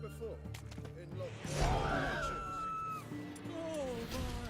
before? In Lockwood? Oh my!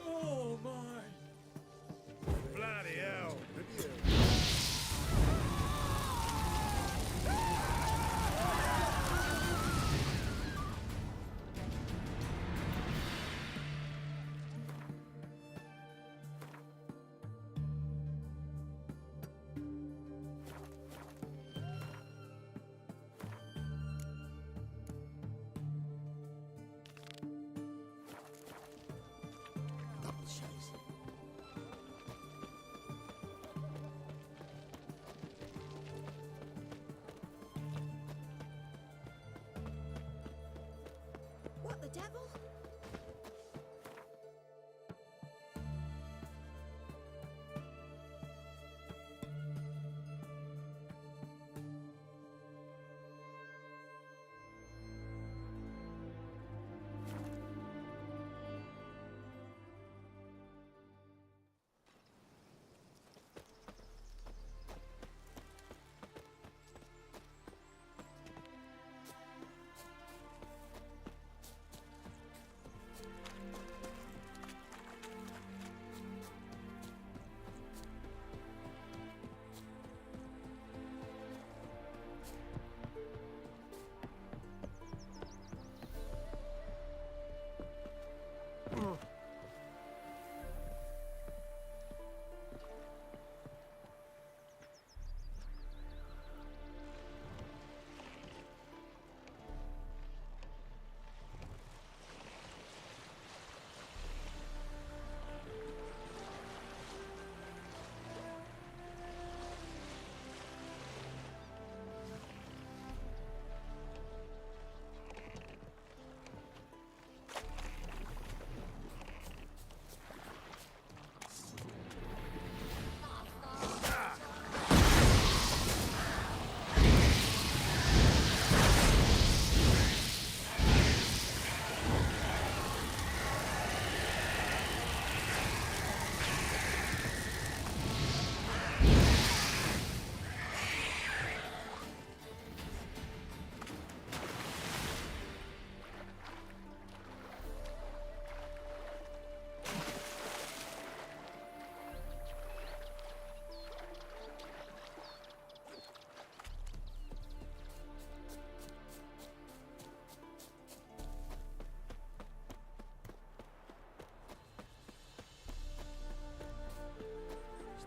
Oh my! Bloody hell! What the devil?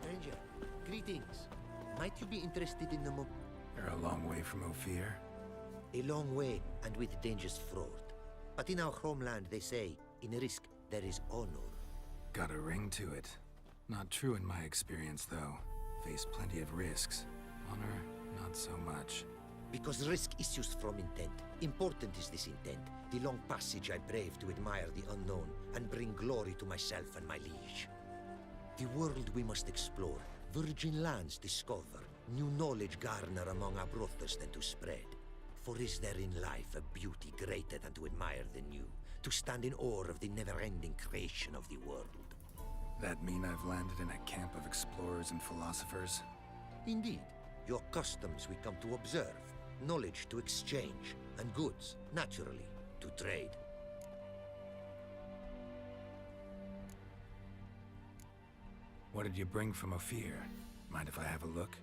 Stranger, greetings. Might you be interested in the You're a long way from Ophir. A long way, and with dangers fraught. But in our homeland, they say, in risk there is honor. Got a ring to it. Not true in my experience, though. Faced plenty of risks. Honor, not so much. Because risk issues from intent. Important is this intent. The long passage I brave to admire the unknown, and bring glory to myself and my liege. The world we must explore, virgin lands discover, new knowledge garner among our brothers than to spread. For is there in life a beauty greater than to admire the new, to stand in awe of the never-ending creation of the world? That mean I've landed in a camp of explorers and philosophers? Indeed, your customs we come to observe, knowledge to exchange, and goods, naturally, to trade. What did you bring from Ophir? Mind if I have a look?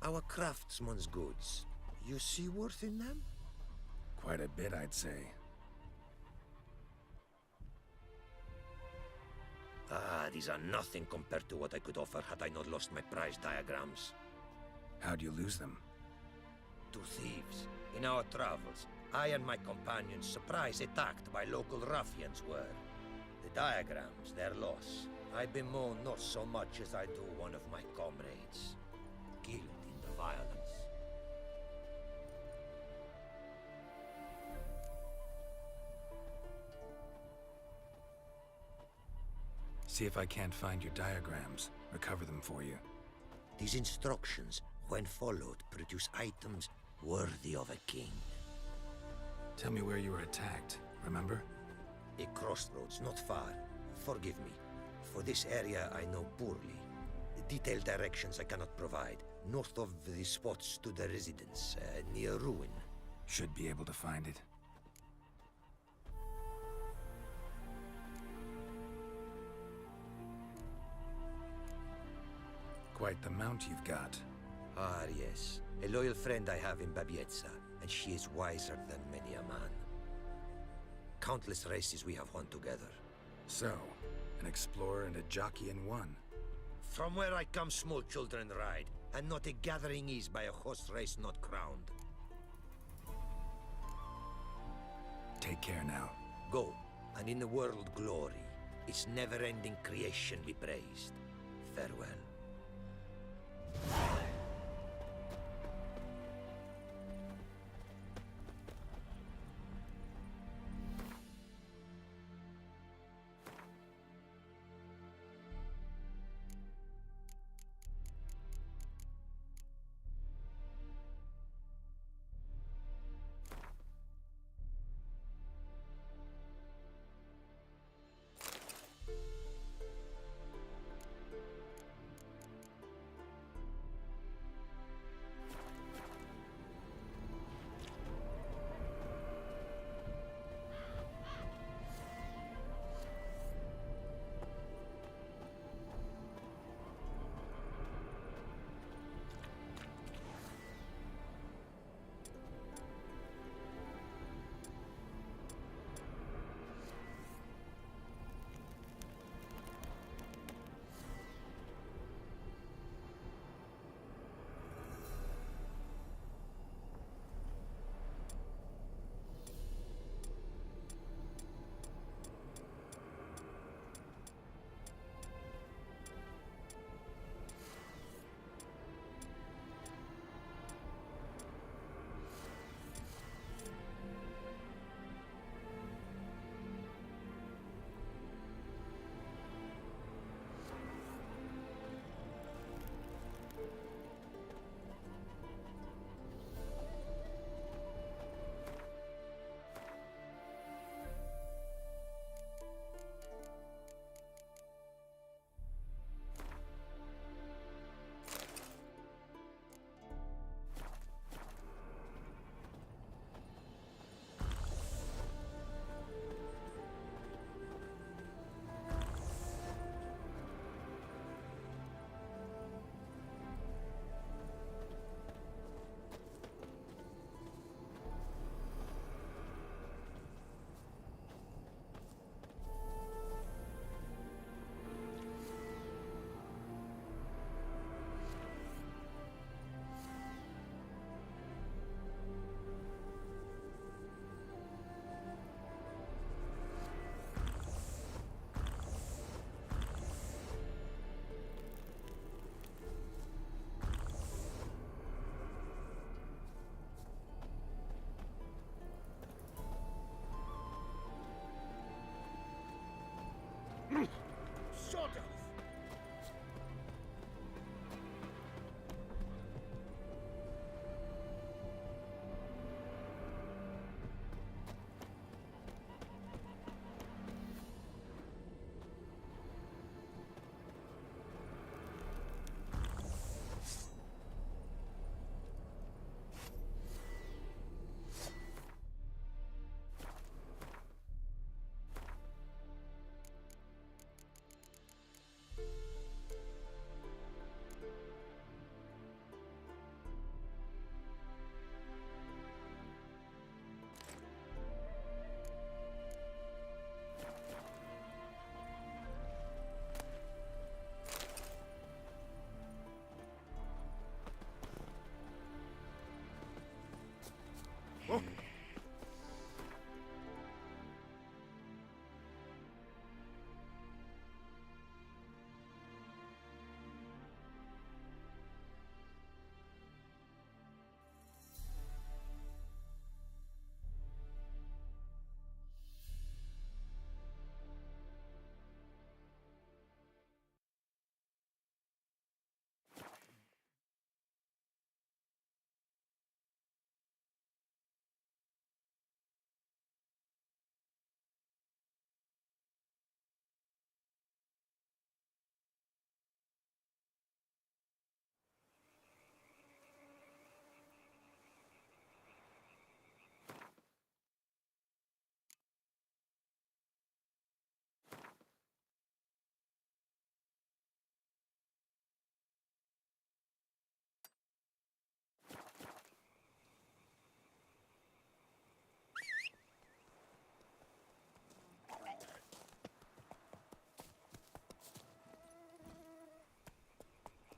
Our craftsman's goods. You see worth in them? Quite a bit, I'd say. Ah, these are nothing compared to what I could offer had I not lost my prize diagrams. How'd you lose them? Two thieves. In our travels, I and my companions surprise attacked by local ruffians were. The diagrams, their loss. I bemoan not so much as I do one of my comrades. Killed in the violence. See if I can't find your diagrams. Recover them for you. These instructions, when followed, produce items worthy of a king. Tell me where you were attacked, remember? A crossroads not far. Forgive me. For this area I know poorly. Detailed directions I cannot provide. North of the spot stood a residence, near ruin. Should be able to find it. Quite the mount you've got. Ah, yes. A loyal friend I have in Babietza, and she is wiser than many a man. Countless races we have won together. So, an explorer and a jockey in one. From where I come, small children ride, and not a gathering is by a horse race not crowned. Take care now. Go, and in the world glory, its never-ending creation be praised. Farewell.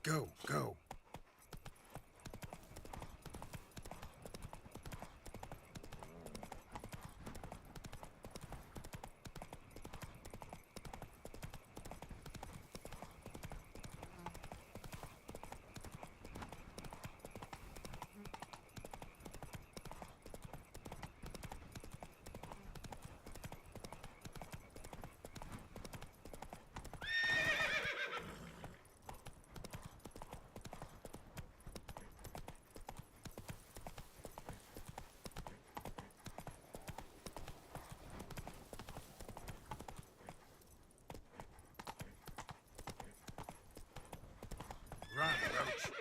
Go, go. Run, Roach.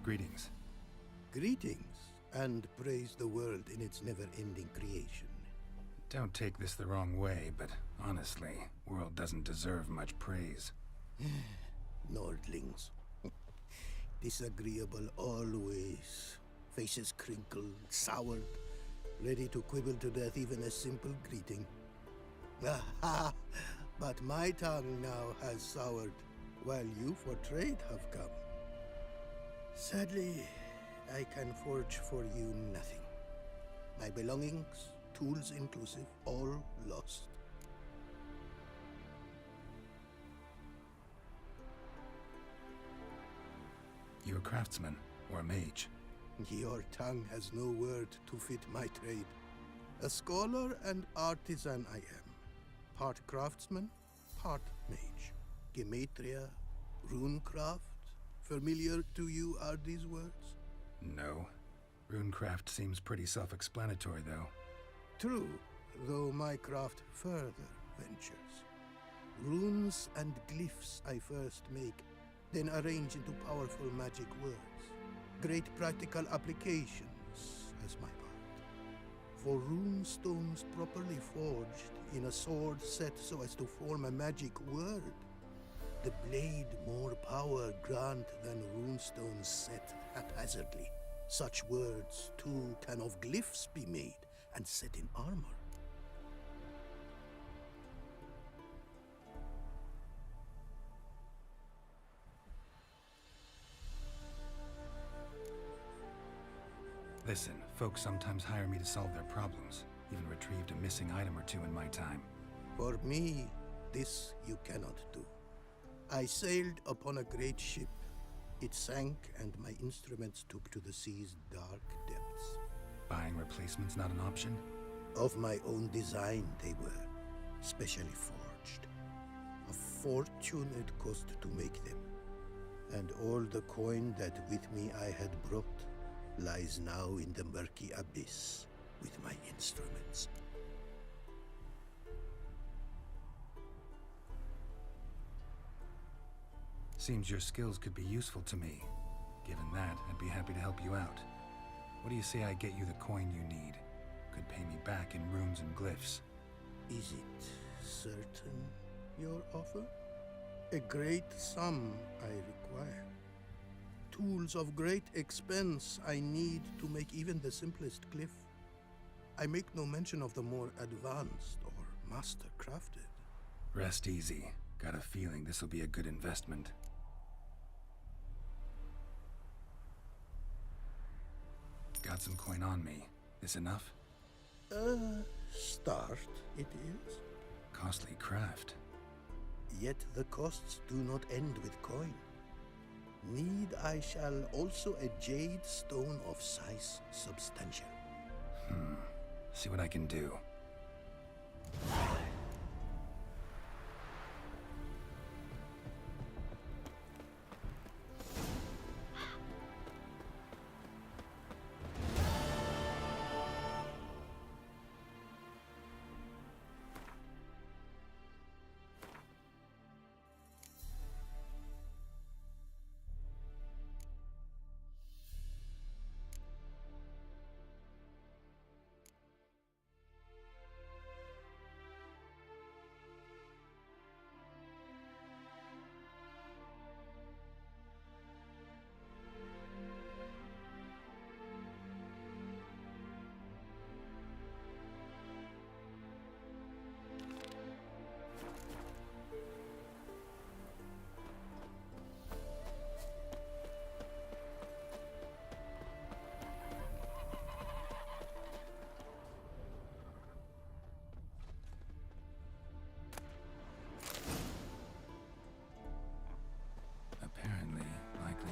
Greetings. Greetings, and praise the world in its never-ending creation. Don't take this the wrong way, but honestly, world doesn't deserve much praise. Nordlings. Disagreeable always. faces crinkled, soured, ready to quibble to death even a simple greeting. Aha! But my tongue now has soured, while you for trade have come. Sadly, I can forge for you nothing. My belongings, tools inclusive, all lost. You a craftsman or a mage? Your tongue has no word to fit my trade. A scholar and artisan I am. Part craftsman, part mage. Gematria, runecraft. Familiar to you are these words? No. Runecraft seems pretty self-explanatory, though. True, though my craft further ventures. Runes and glyphs I first make, then arrange into powerful magic words. Great practical applications as my art. For rune stones properly forged in a sword set so as to form a magic word, the blade more power grant than runestones set haphazardly. Such words, too, can of glyphs be made and set in armor. Listen, folks sometimes hire me to solve their problems. Even retrieved a missing item or two in my time. For me, this you cannot do. I sailed upon a great ship. It sank, and my instruments took to the sea's dark depths. Buying replacements not an option? Of my own design they were, specially forged. A fortune it cost to make them. And all the coin that with me I had brought lies now in the murky abyss with my instruments. Seems your skills could be useful to me. Given that, I'd be happy to help you out. What do you say I get you the coin you need? Could pay me back in runes and glyphs. Is it certain, your offer? A great sum I require. Tools of great expense I need to make even the simplest glyph. I make no mention of the more advanced or master-crafted. Rest easy. Got a feeling this will be a good investment. Got some coin on me. This enough? Start it is. Costly craft. Yet the costs do not end with coin. Need I shall also a jade stone of size substantial. See what I can do.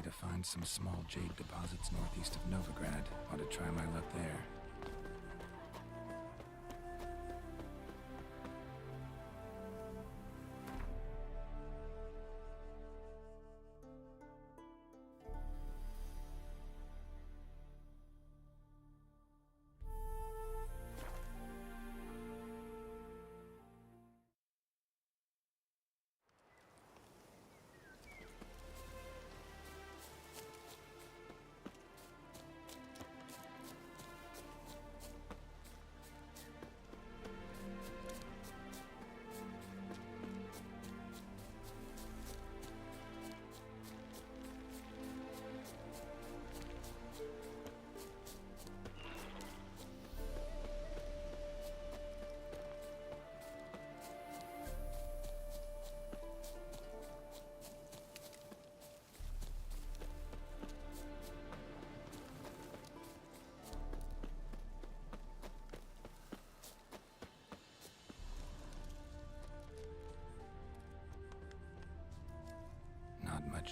To find some small jade deposits northeast of Novigrad. Ought to try my luck there.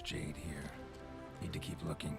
jade here. Need to keep looking.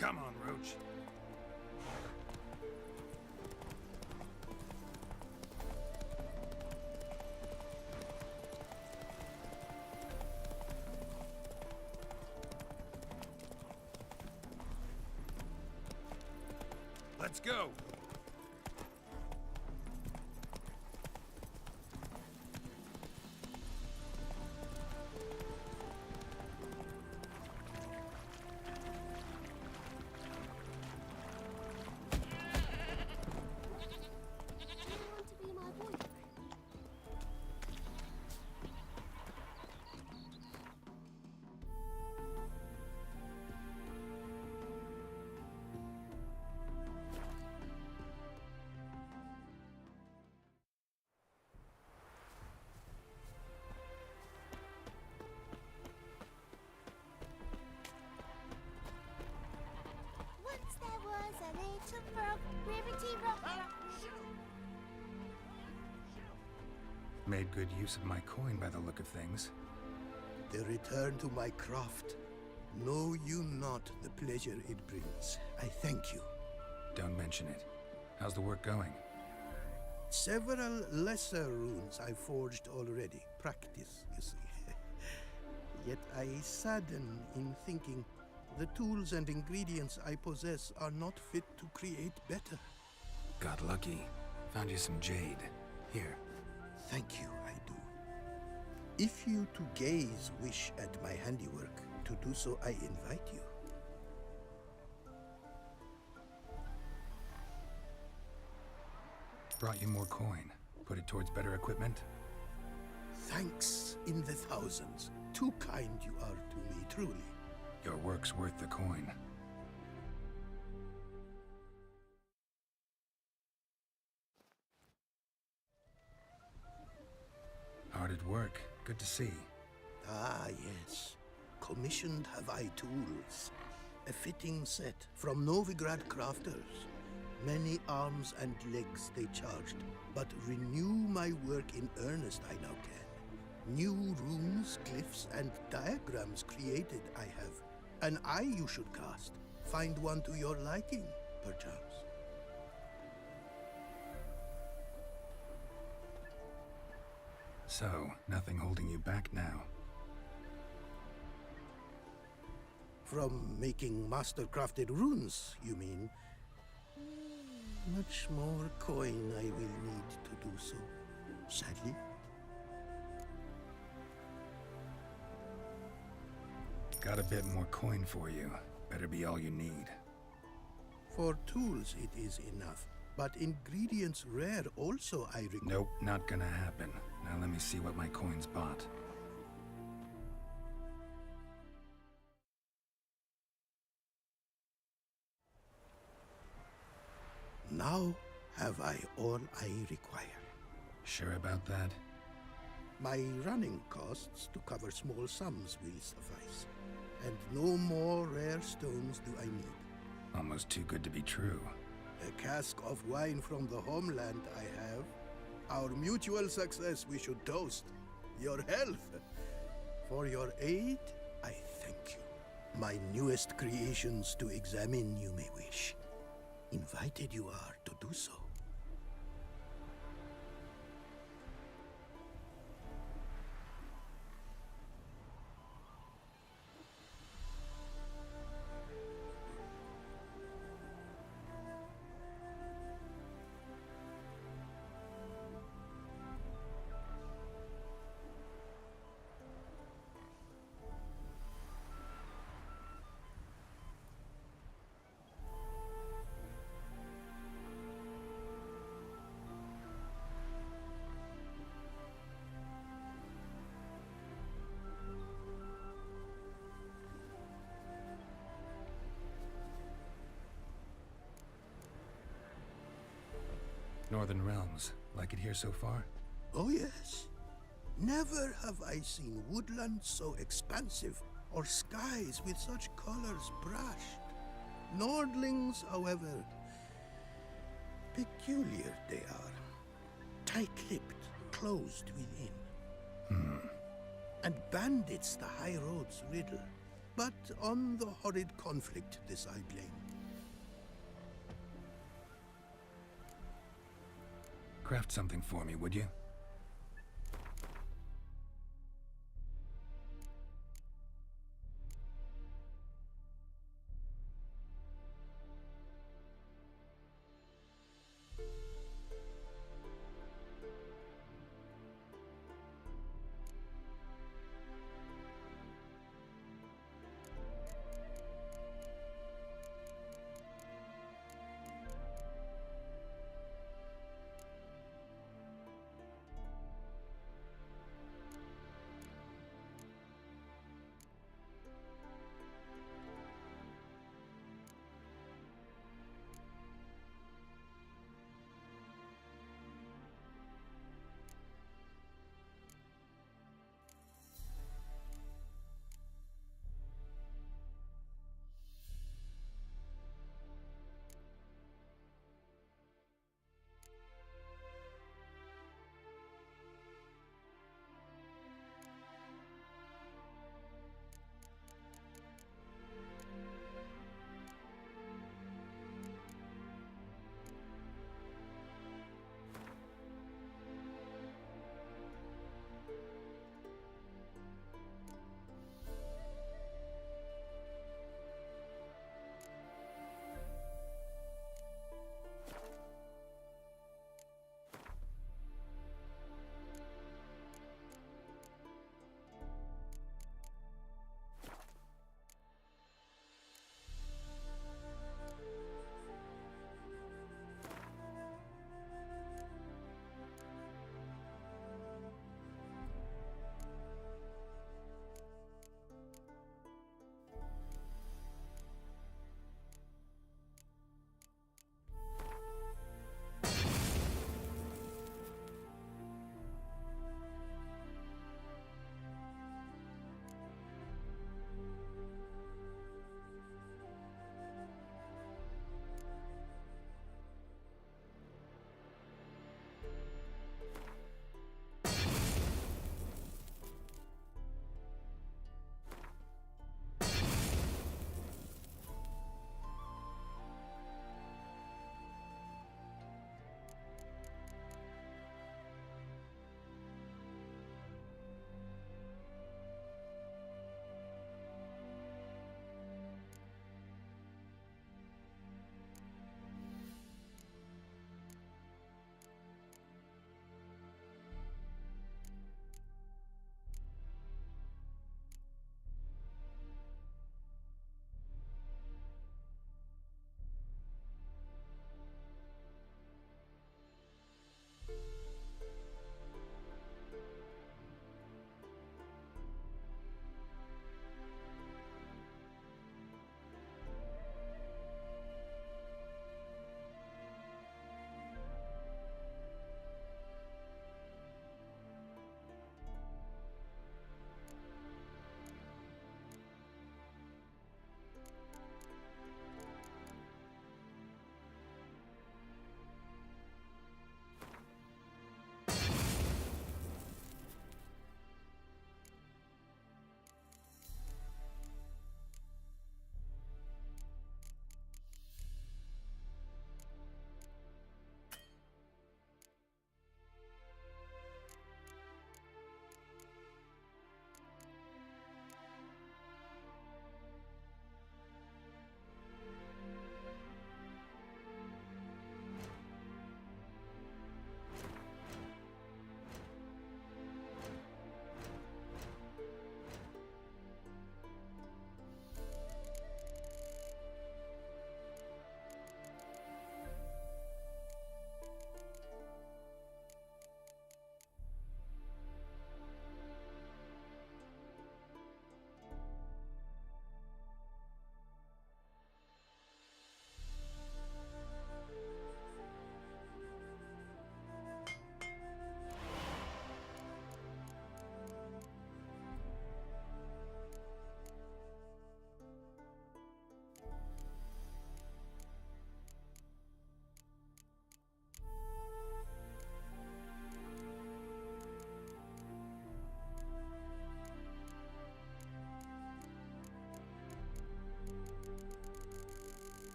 Come on, Roach. Let's go. Do you want to be my boyfriend? Once there was a little frog, ribbity rock. Made good use of my coin by the look of things. The return to my craft. Know you not the pleasure it brings. I thank you. Don't mention it. How's the work going? Several lesser runes I forged already. Practice, you see. Yet I sadden in thinking the tools and ingredients I possess are not fit to create better. Got lucky. Found you some jade. Here. Thank you, I do. If you to gaze wish at my handiwork, to do so I invite you. Brought you more coin. Put it towards better equipment? Thanks in the thousands. Too kind you are to me, truly. Your work's worth the coin. Hard at work. Good to see. Ah, yes. Commissioned have I tools. A fitting set from Novigrad crafters. Many arms and legs they charged, but renew my work in earnest I now can. New runes, glyphs, and diagrams created I have. An eye you should cast. Find one to your liking, perchance. So, nothing holding you back now. From making master-crafted runes, you mean? Much more coin I will need to do so, sadly. Got a bit more coin for you. Better be all you need. For tools it is enough, but ingredients rare also I require. Nope, not gonna happen. Now let me see what my coin's bought. Now have I all I require. Sure about that? My running costs to cover small sums will suffice, and no more rare stones do I need. Almost too good to be true. A cask of wine from the homeland I have. Our mutual success we should toast. Your health. For your aid, I thank you. My newest creations to examine you may wish. Invited you are to do so. Northern Realms. Like it here so far? Oh yes. Never have I seen woodland so expansive, or skies with such colors brushed. Nordlings, however, peculiar they are. Tight-lipped, closed within. And bandits the high roads riddle. But on the horrid conflict, this I blame. Craft something for me, would you?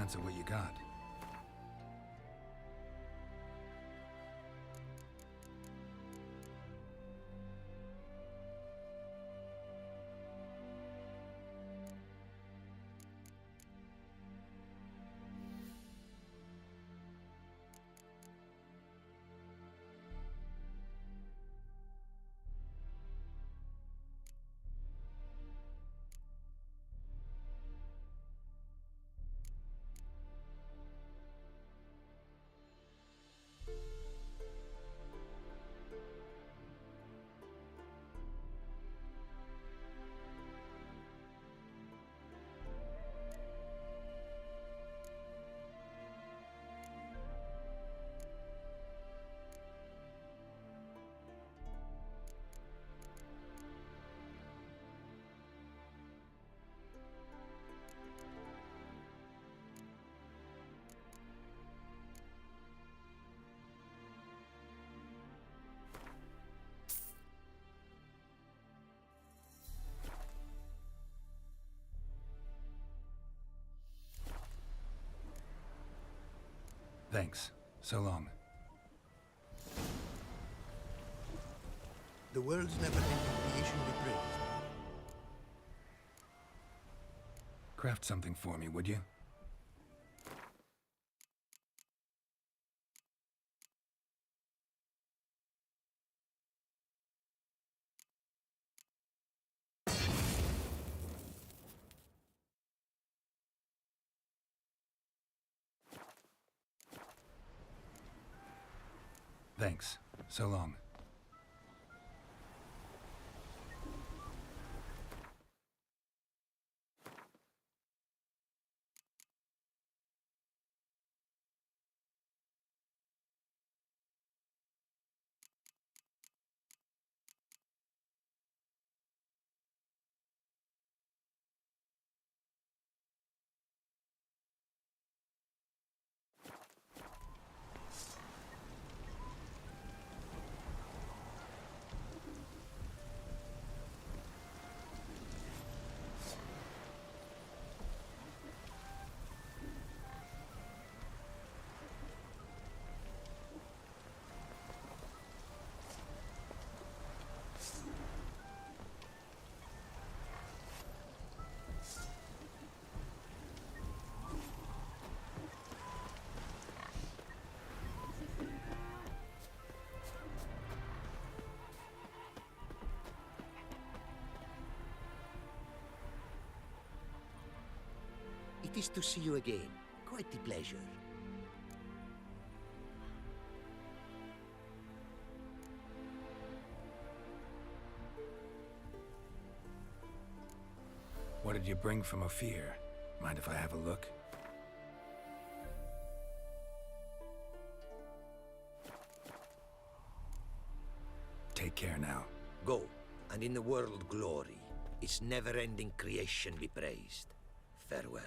chance at what you got. Thanks. So long. The world's never-ending creation be praised. Craft something for me, would you? Thanks. So long. It is to see you again. Quite the pleasure. What did you bring from Ophir? Mind if I have a look? Take care now. Go, and in the world glory, its never-ending creation be praised. Farewell.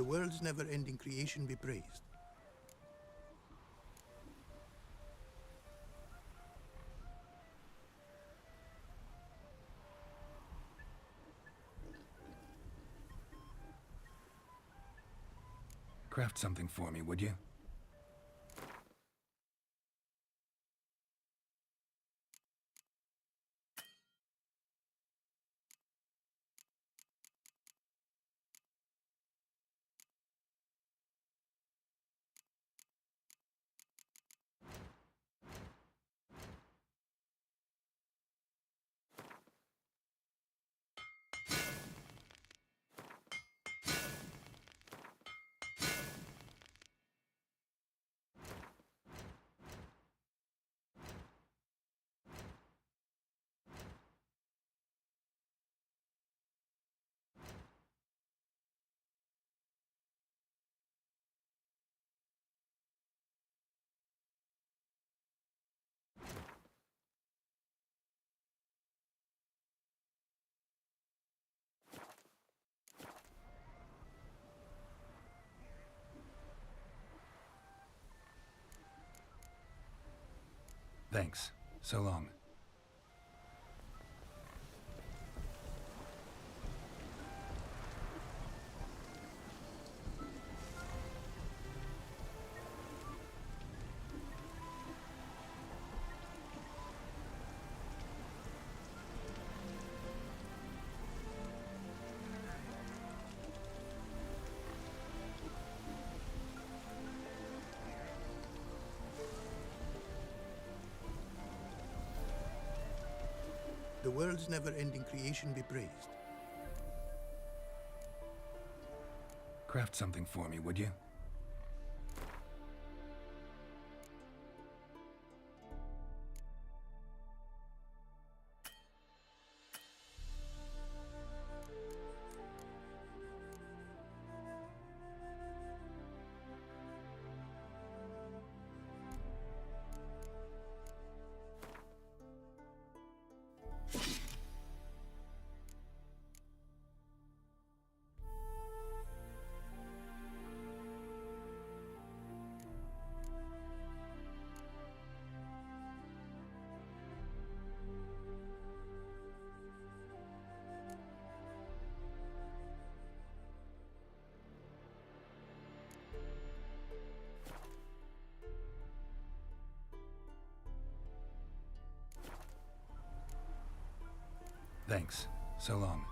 The world's never-ending creation be praised. Craft something for me, would you? Thanks. So long. The world's never-ending creation be praised. Craft something for me, would you? Thanks. So long.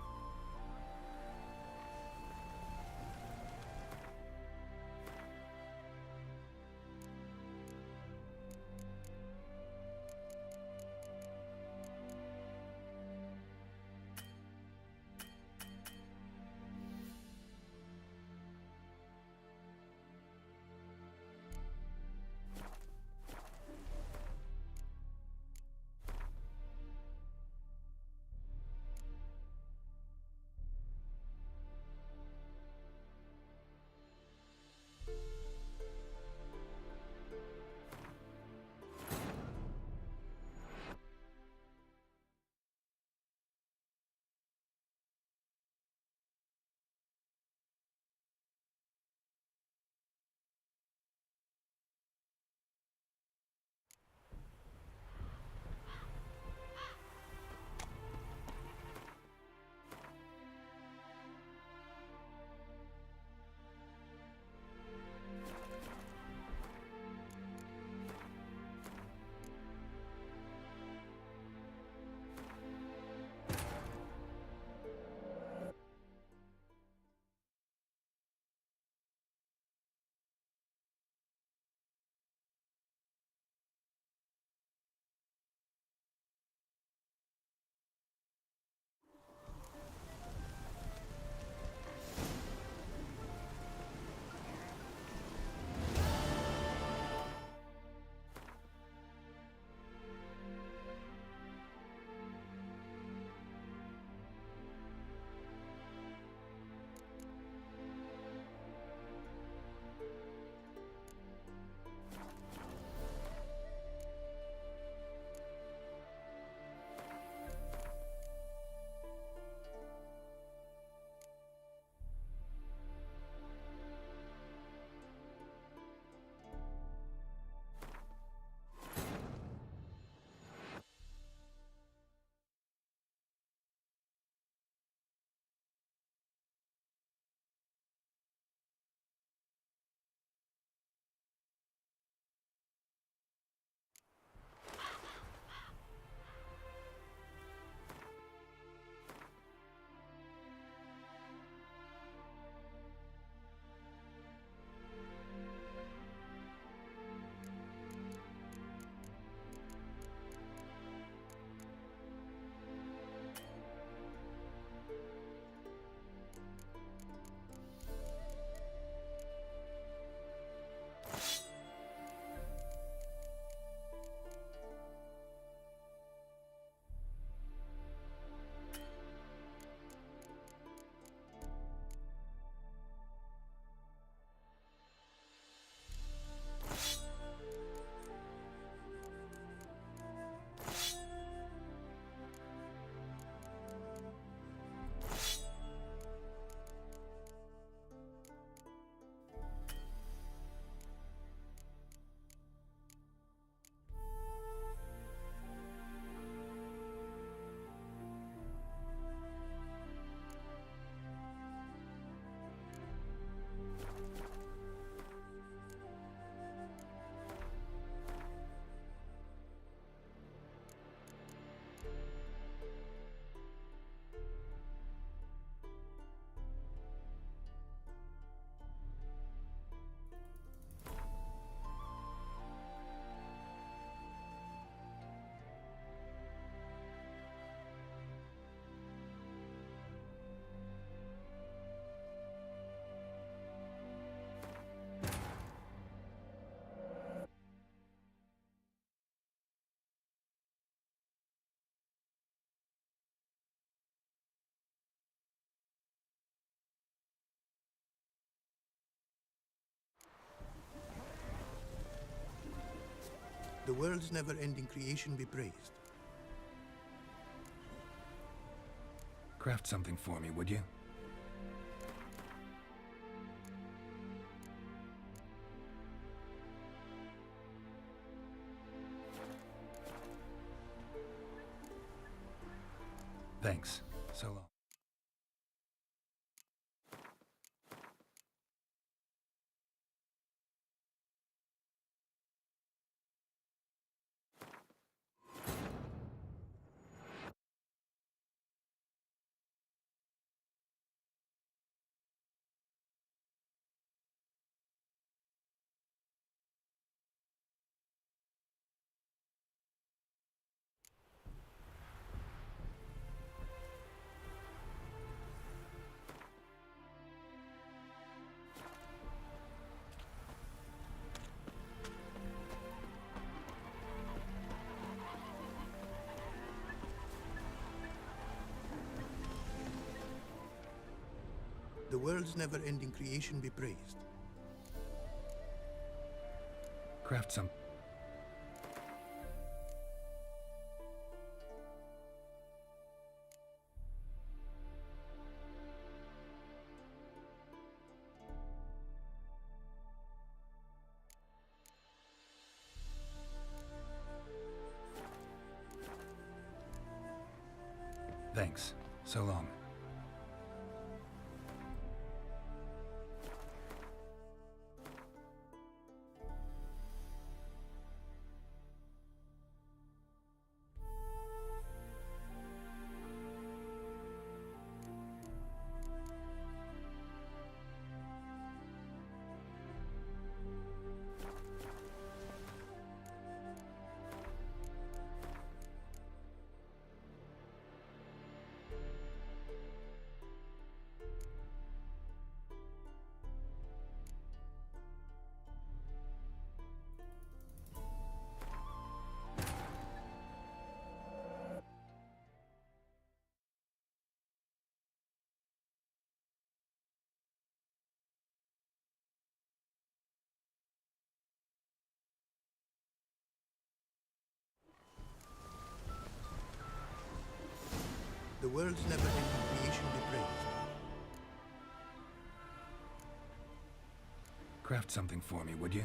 The world's never-ending creation be praised. Craft something for me, would you? Thanks. So long. The world's never-ending creation be praised. Craft some. Thanks. So long. The world's never-ending creation be praised. Craft something for me, would you?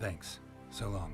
Thanks. So long.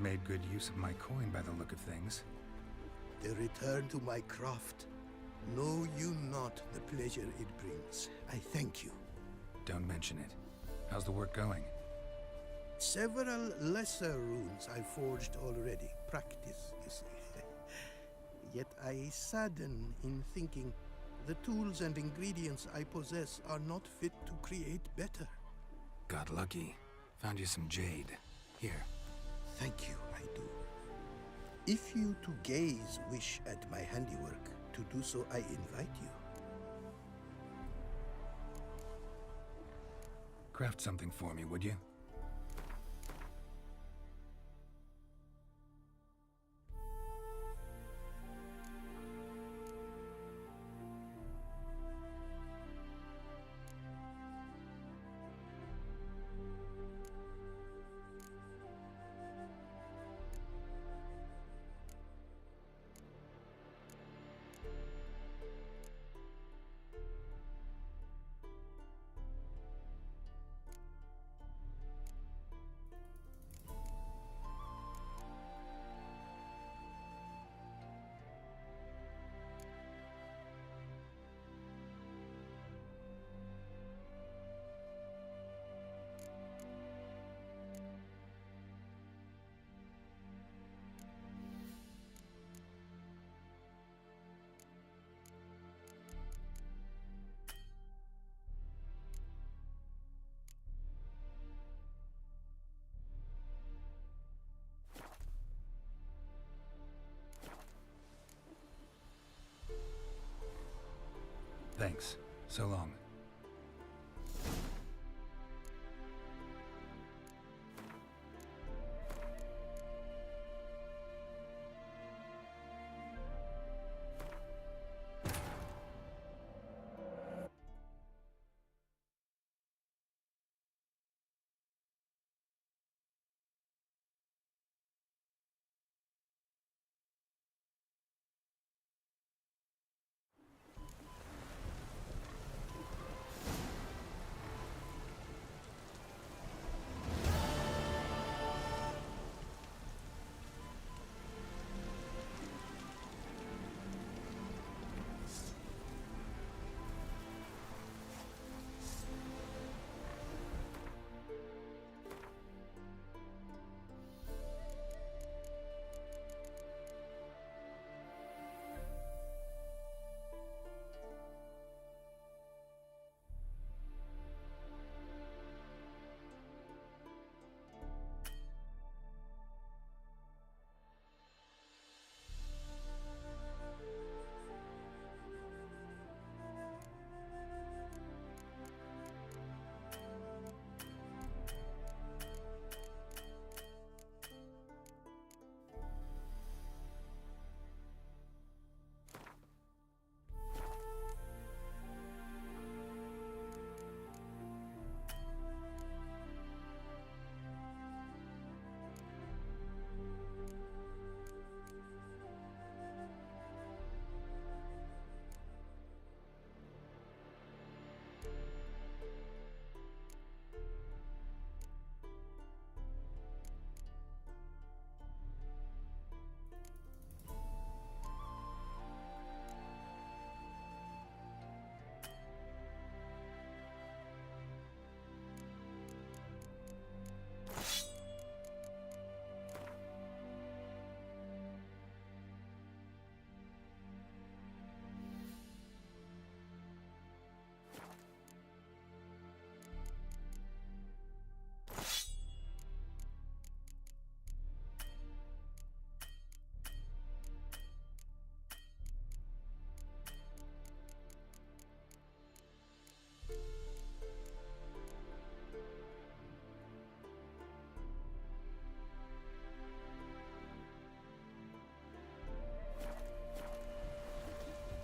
made good use of my coin by the look of things. The return to my craft. Know you not the pleasure it brings. I thank you. Don't mention it. How's the work going? Several lesser runes I've forged already. Practice, you see. Yet I sadden in thinking the tools and ingredients I possess are not fit to create better. Got lucky. Found you some jade. Here. Thank you, I do. If you to gaze wish at my handiwork, to do so I invite you. Craft something for me, would you? Thanks. So long.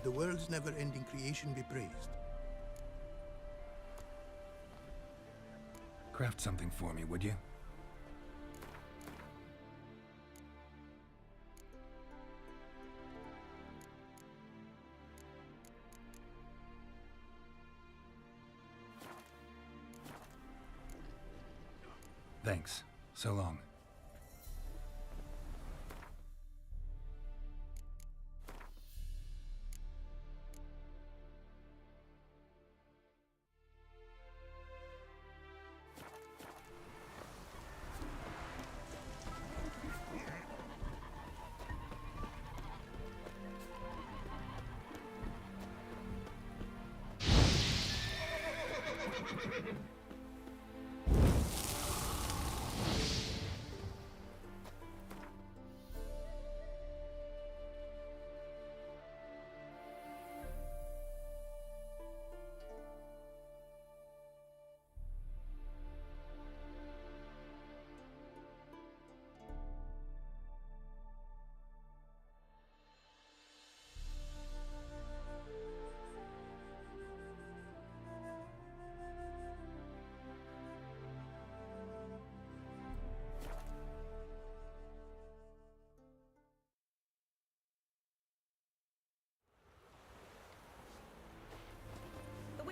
The world's never-ending creation be praised. Craft something for me, would you? Thanks. So long.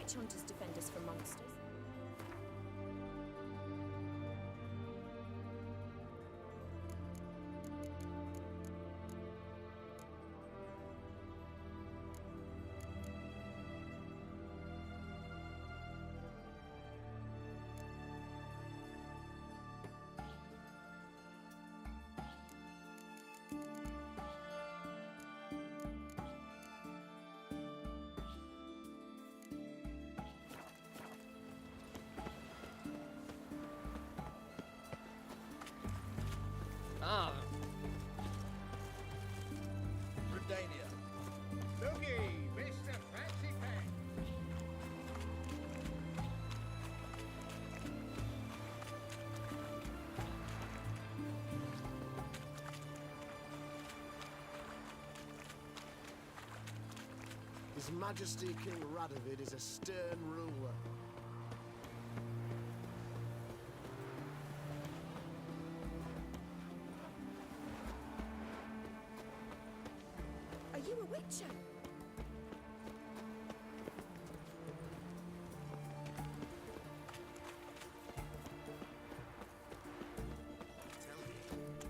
witch hunters defend us from monsters. Ah, Redania. Looky, Mr. Fancy Pants. His Majesty King Radovid is a stern ruler. Are you a witcher?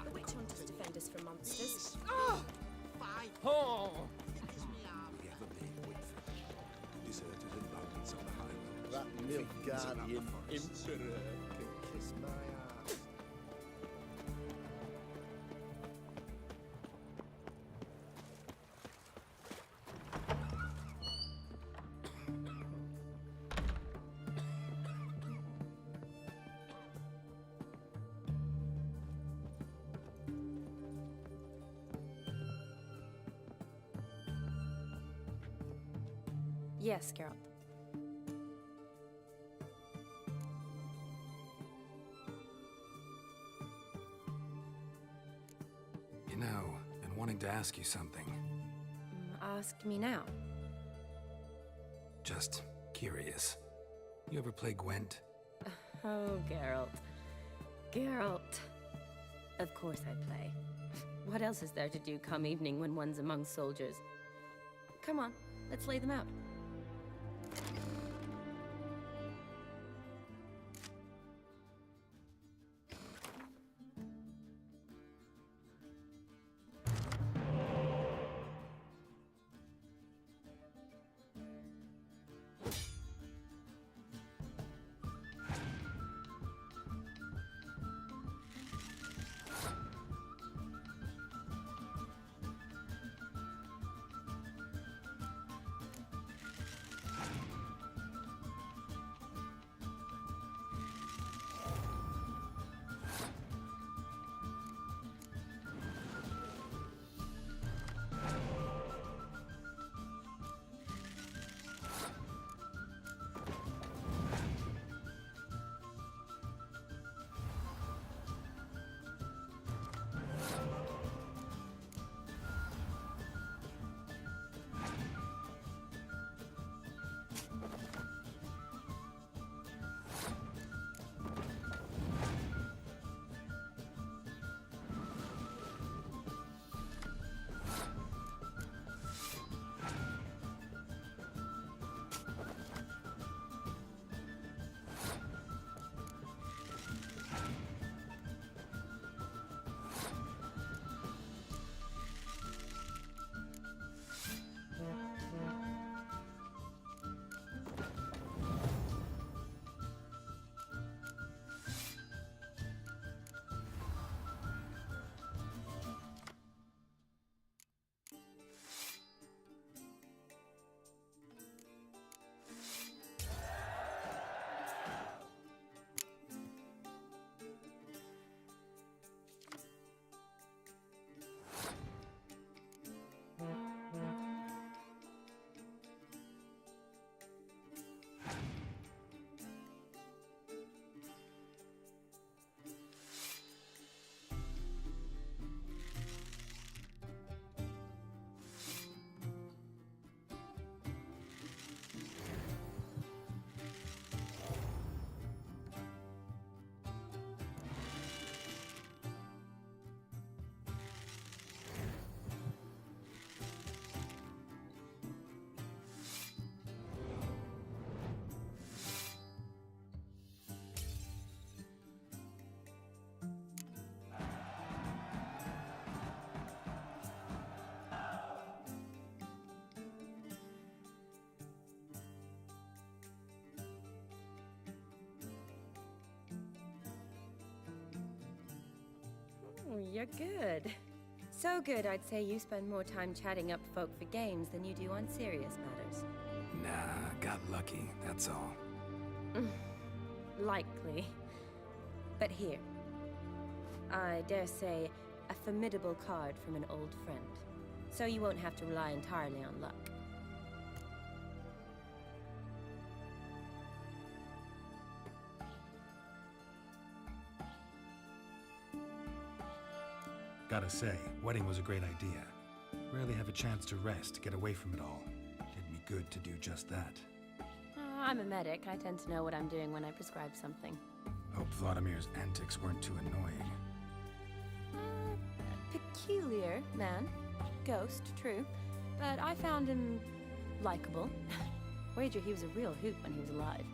The witch hunters defend us from monsters. oh! We have a big wait for deserted abundance on the highway. That Nilfgaardian Emperor can kiss my ass. Yes, Geralt. You know, been wanting to ask you something. Ask me now. Just curious. You ever play Gwent? Oh, Geralt. Geralt. Of course I play. What else is there to do come evening when one's among soldiers? Come on, let's lay them out. You're good. So good, I'd say you spend more time chatting up folk for games than you do on serious matters. Nah, got lucky, that's all. Likely. But here. I dare say, a formidable card from an old friend. So you won't have to rely entirely on luck. Gotta say, wedding was a great idea. Rarely have a chance to rest, get away from it all. Did me good to do just that. I'm a medic. I tend to know what I'm doing when I prescribe something. Hope Vladimir's antics weren't too annoying. Peculiar man. Ghost, true. But I found him likable. Wager he was a real hoot when he was alive.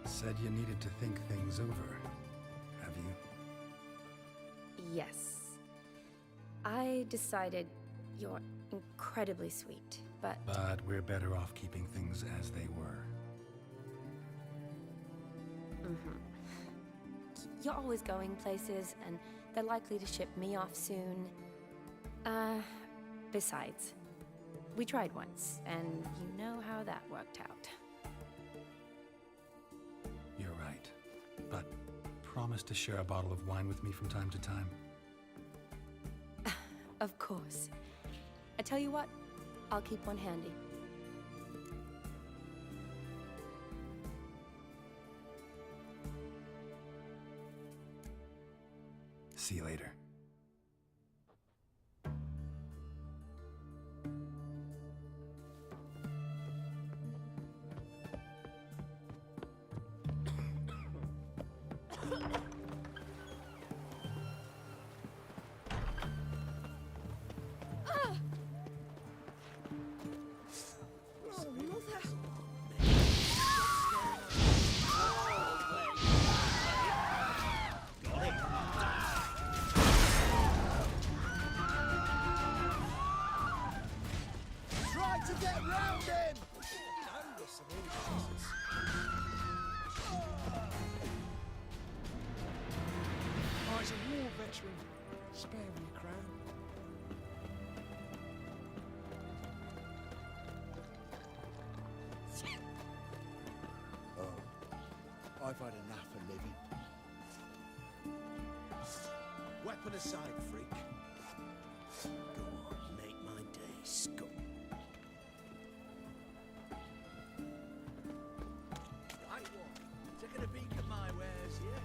Said you needed to think things over. Have you? Yes. I decided you're incredibly sweet, but... But we're better off keeping things as they were. You're always going places, and they're likely to ship me off soon. Besides, we tried once, and you know how that worked out. You're right. But promise to share a bottle of wine with me from time to time? Of course. I tell you what, I'll keep one handy. See you later. Try to get round him! Oh, he's a war veteran. Spare me a crown. Oh, I've had enough of living. Weapon aside, freak. Go on, make my day, scum. Right one, taking a peek at my wares here.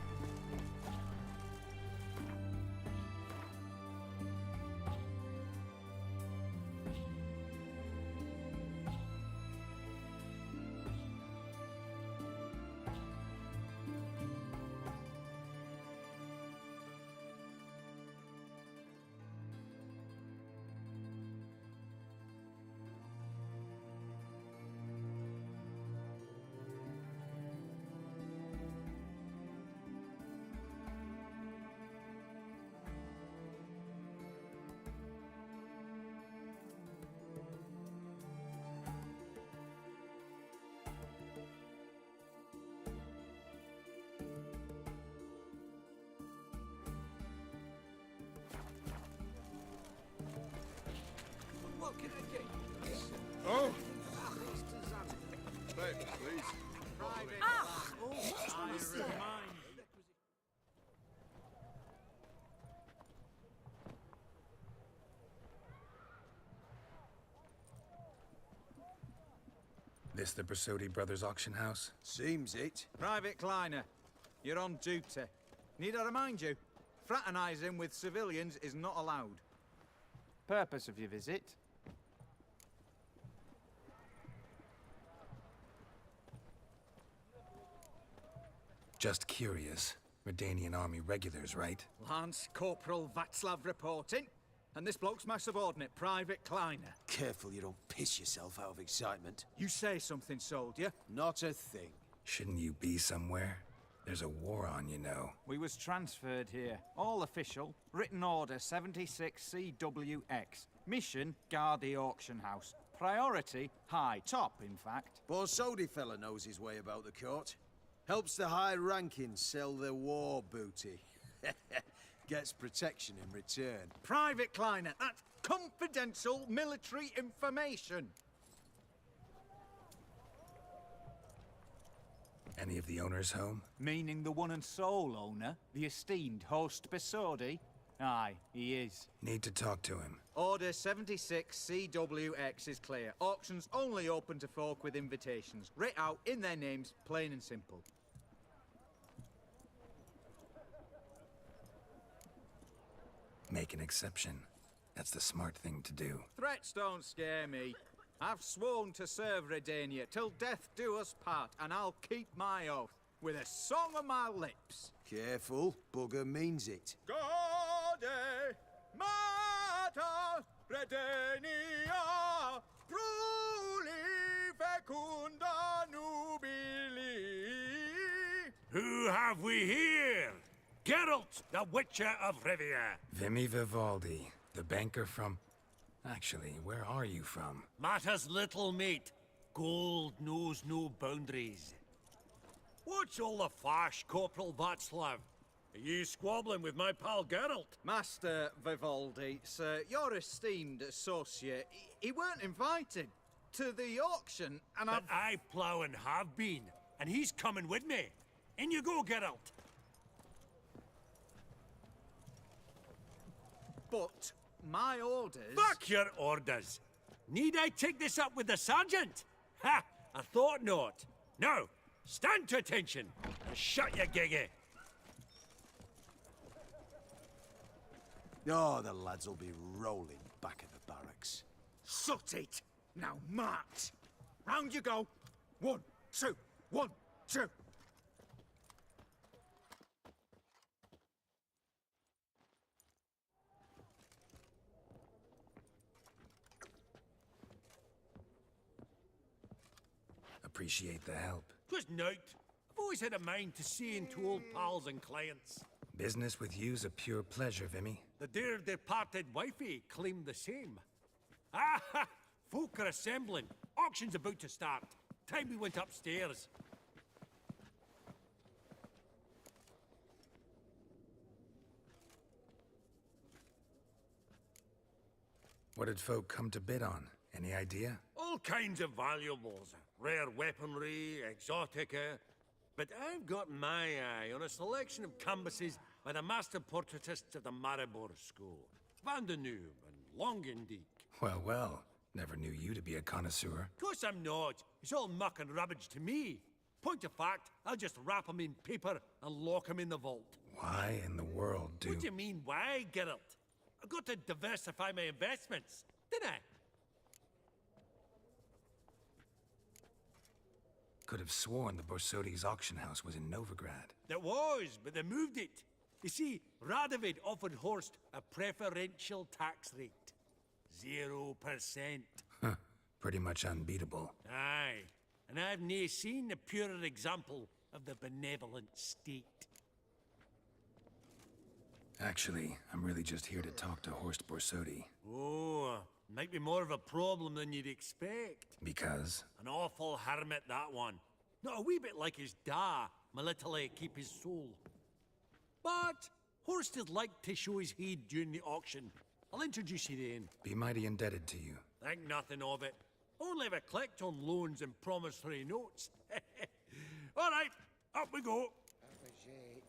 What can I get you? Oh! Babe, please. This the Brasodi Brothers auction house? Seems it. Private Kleiner, you're on duty. Need I remind you, fraternizing with civilians is not allowed. Purpose of your visit? Just curious. Redanian army regulars, right? Lance Corporal Václav reporting. And this bloke's my subordinate, Private Kleiner. Careful you don't piss yourself out of excitement. You say something, soldier. Not a thing. Shouldn't you be somewhere? There's a war on, you know. We was transferred here. All official. Written order 76 CWX. Mission, guard the auction house. Priority, high. Top, in fact. Borsodi fella knows his way about the court. Helps the high rankings sell their war booty. gets protection in return. Private Kleiner, that's confidential military information. Any of the owners home? Meaning the one and sole owner, the esteemed host Besodi? Aye, he is. Need to talk to him. Order 76 CWX is clear. Auctions only open to folk with invitations. Writ out in their names, plain and simple. Make an exception. That's the smart thing to do. Threats don't scare me. I've sworn to serve Redania till death do us part, and I'll keep my oath with a song on my lips. Careful, bugger means it. Gaude Mater Redania Pruli Fecunda Nubili. Who have we here? Geralt, the Witcher of Rivia. Vimy Vivaldi, the banker from... Actually, where are you from? Matters little, mate. Gold knows no boundaries. What's all the fash, Corporal Václav? Are you squabbling with my pal Geralt? Master Vivaldi, sir, your esteemed associate, he weren't invited to the auction, and But I plough and have been, and he's coming with me. In you go, Geralt. But my orders... Fuck your orders! Need I take this up with the sergeant? Ha! I thought not. Now, stand to attention and shut your giggy. Oh, the lads will be rolling back at the barracks. Sut it! Now march! Round you go! 1, 2, 1, 2! Appreciate the help. 'Twas nowt. I've always had a mind to see into old pals and clients. Business with you's a pure pleasure, Vimy. The dear departed wifey claimed the same. Ah ha! Folk are assembling. Auction's about to start. Time we went upstairs. What did folk come to bid on? Any idea? All kinds of valuables. Rare weaponry, exotica. But I've got my eye on a selection of canvases by the master portraitists of the Maribor School. Van de Noob and Longendijk. Well, well. Never knew you to be a connoisseur. Of course I'm not. It's all muck and rubbish to me. Point of fact, I'll just wrap 'em in paper and lock 'em in the vault. Why in the world do... What do you mean, why, Geralt? I've got to diversify my investments, didn't I? Could have sworn the Borsodi's auction house was in Novigrad. It was, but they moved it. You see, Radovid offered Horst a preferential tax rate. 0%. Huh. Pretty much unbeatable. Aye. And I've nae seen a purer example of the benevolent state. Actually, I'm really just here to talk to Horst Borsodi. Oh, might be more of a problem than you'd expect. Because? An awful hermit, that one. Not a wee bit like his da, my little keep his soul. But Horst would like to show his heed during the auction. I'll introduce you then. Be mighty indebted to you. Think nothing of it. Only ever collect on loans and promissory notes. All right, up we go.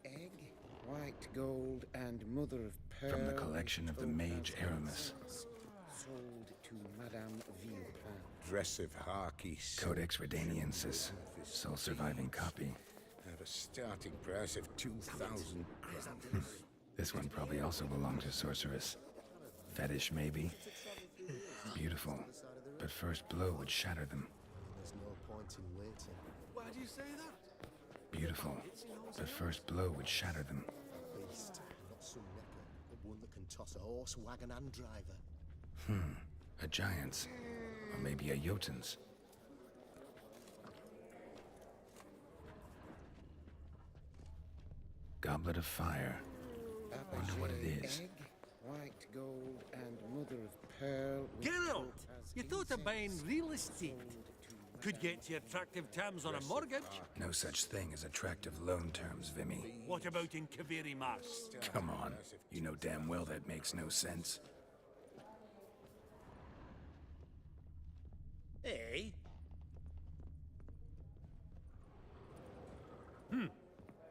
Egg, white gold, and mother of pearl. From the collection of the mage Aramis. Sold to Madame Villepin. Dress of Harkis. Codex Redaniensis. Sole surviving copy. At a starting price of 2,000 crowns. This one probably also belonged to Sorceress. Fetish, maybe? Beautiful. But first blow would shatter them. There's no point in waiting. Why do you say that? Beautiful. But first blow would shatter them. Beast, not some necker, but one that can toss a horse, wagon, and driver. A giant's. Or maybe a Jotun's. Goblet of fire. Wonder what it is. Egg, white gold, and mother of pearl. Geralt, you thought of buying real estate. Could get to attractive terms on a mortgage. No such thing as attractive loan terms, Vimy. What about in Kaviri Mas? Come on. You know damn well that makes no sense. Eh?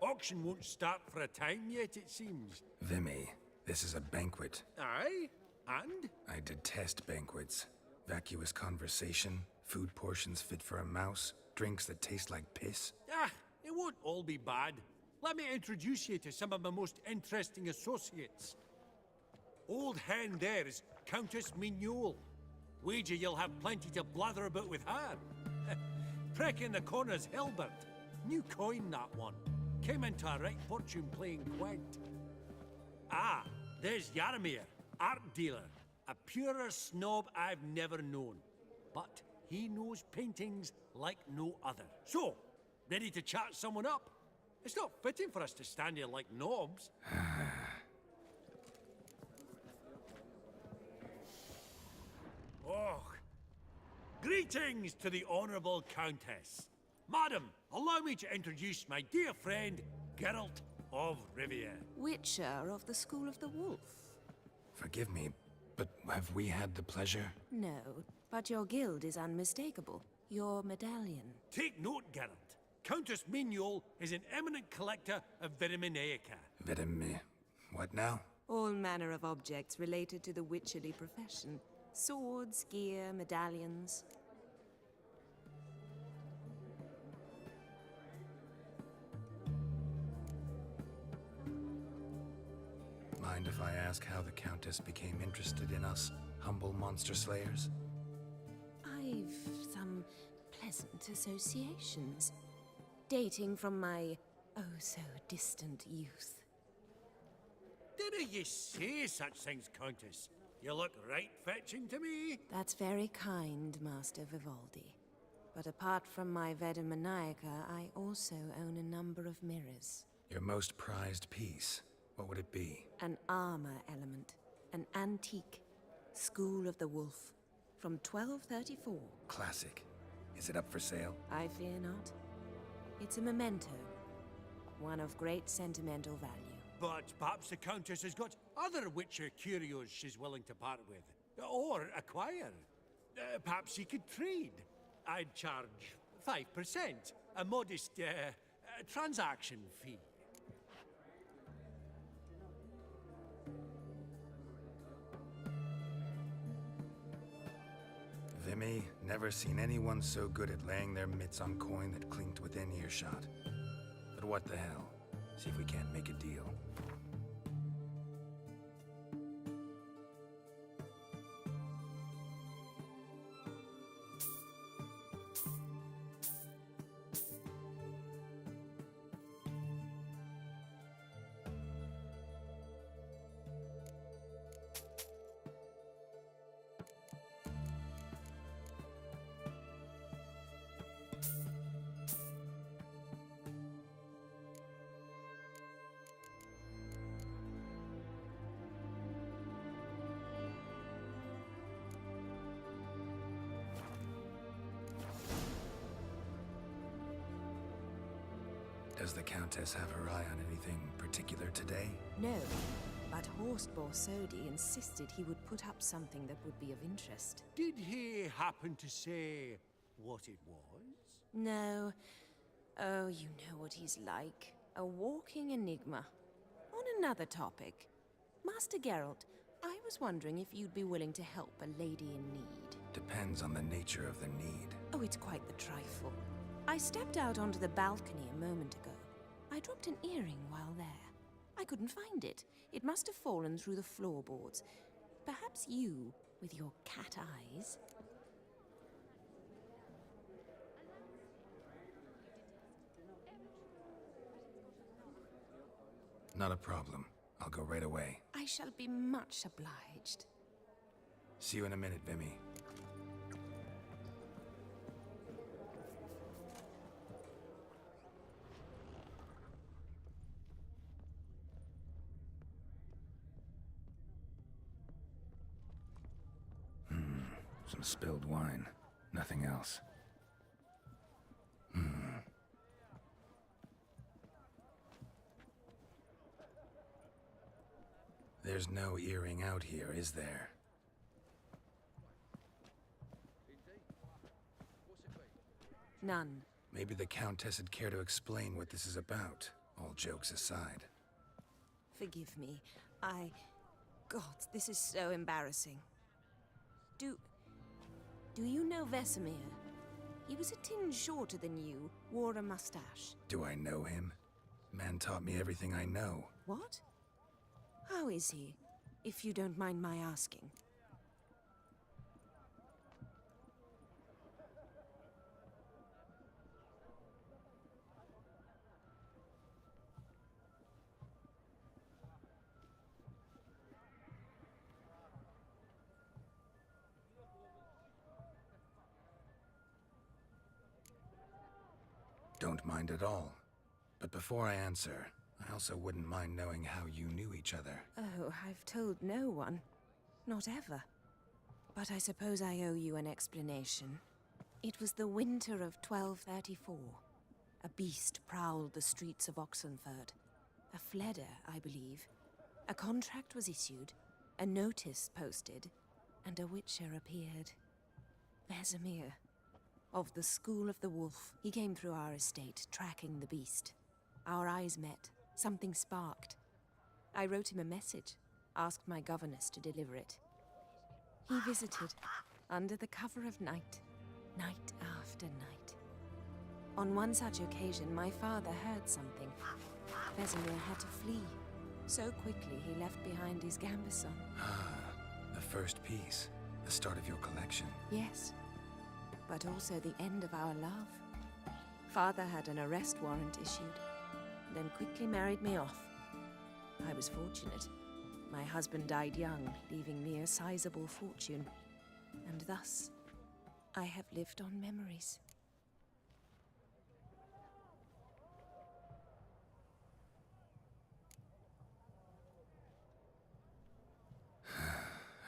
Auction won't start for a time yet, it seems. Vimy, this is a banquet. Aye? And? I detest banquets. Vacuous conversation, food portions fit for a mouse, drinks that taste like piss. Ah, it won't all be bad. Let me introduce you to some of my most interesting associates. Old hen there is Countess Mignole. Wager you'll have plenty to blather about with her. Prick in the corner's Hilbert. New coin, that one. Came into a right fortune playing Gwent. Ah, there's Yarmir, art dealer. A purer snob I've never known. But he knows paintings like no other. So, ready to chat someone up? It's not fitting for us to stand here like knobs. Oh, greetings to the Honourable Countess. Madam, allow me to introduce my dear friend, Geralt of Rivia. Witcher of the School of the Wolf. Forgive me, but have we had the pleasure? No, but your guild is unmistakable. Your medallion. Take note, Geralt. Countess Mignole is an eminent collector of Vitaminaica. What now? All manner of objects related to the witcherly profession. Swords, gear, medallions. Mind if I ask how the Countess became interested in us, humble monster slayers? I've some pleasant associations, dating from my oh-so-distant youth. Didn't you say such things, Countess? You look right fetching to me. That's very kind, Master Vivaldi. But apart from my Veda Maniaca, I also own a number of mirrors. Your most prized piece, what would it be? An armor element. An antique. School of the Wolf. From 1234. Classic. Is it up for sale? I fear not. It's a memento. One of great sentimental value. But perhaps the Countess has got other Witcher curios she's willing to part with. Or acquire. Perhaps you could trade. I'd charge 5%. A modest transaction fee. Vimy, never seen anyone so good at laying their mitts on coin that clinked within earshot. But what the hell? See if we can't make a deal. Does the Countess have her eye on anything particular today? No, but Horst Borsodi insisted he would put up something that would be of interest. Did he happen to say what it was? No. Oh, you know what he's like. A walking enigma. On another topic. Master Geralt, I was wondering if you'd be willing to help a lady in need. Depends on the nature of the need. Oh, it's quite the trifle. I stepped out onto the balcony a moment ago. I dropped an earring while there. I couldn't find it. It must have fallen through the floorboards. Perhaps you, with your cat eyes... Not a problem. I'll go right away. I shall be much obliged. See you in a minute, Vimy. Some spilled wine. Nothing else. There's no earring out here, is there? None. Maybe the Countess would care to explain what this is about, all jokes aside. Forgive me. God, this is so embarrassing. Do you know Vesemir? He was a tinge shorter than you, wore a mustache. Do I know him? Man taught me everything I know. What? How is he, if you don't mind my asking? Don't mind at all. But before I answer, I also wouldn't mind knowing how you knew each other. Oh, I've told no one. Not ever. But I suppose I owe you an explanation. It was the winter of 1234. A beast prowled the streets of Oxenford. A Fleder, I believe. A contract was issued, a notice posted, and a witcher appeared. Vesemir. Of the School of the Wolf. He came through our estate, tracking the beast. Our eyes met. Something sparked. I wrote him a message, asked my governess to deliver it. He visited, under the cover of night, night after night. On one such occasion, my father heard something. Vesemir had to flee. So quickly, he left behind his gambeson. Ah, the first piece. The start of your collection. Yes. But also the end of our love. Father had an arrest warrant issued, then quickly married me off. I was fortunate. My husband died young, leaving me a sizable fortune. And thus, I have lived on memories.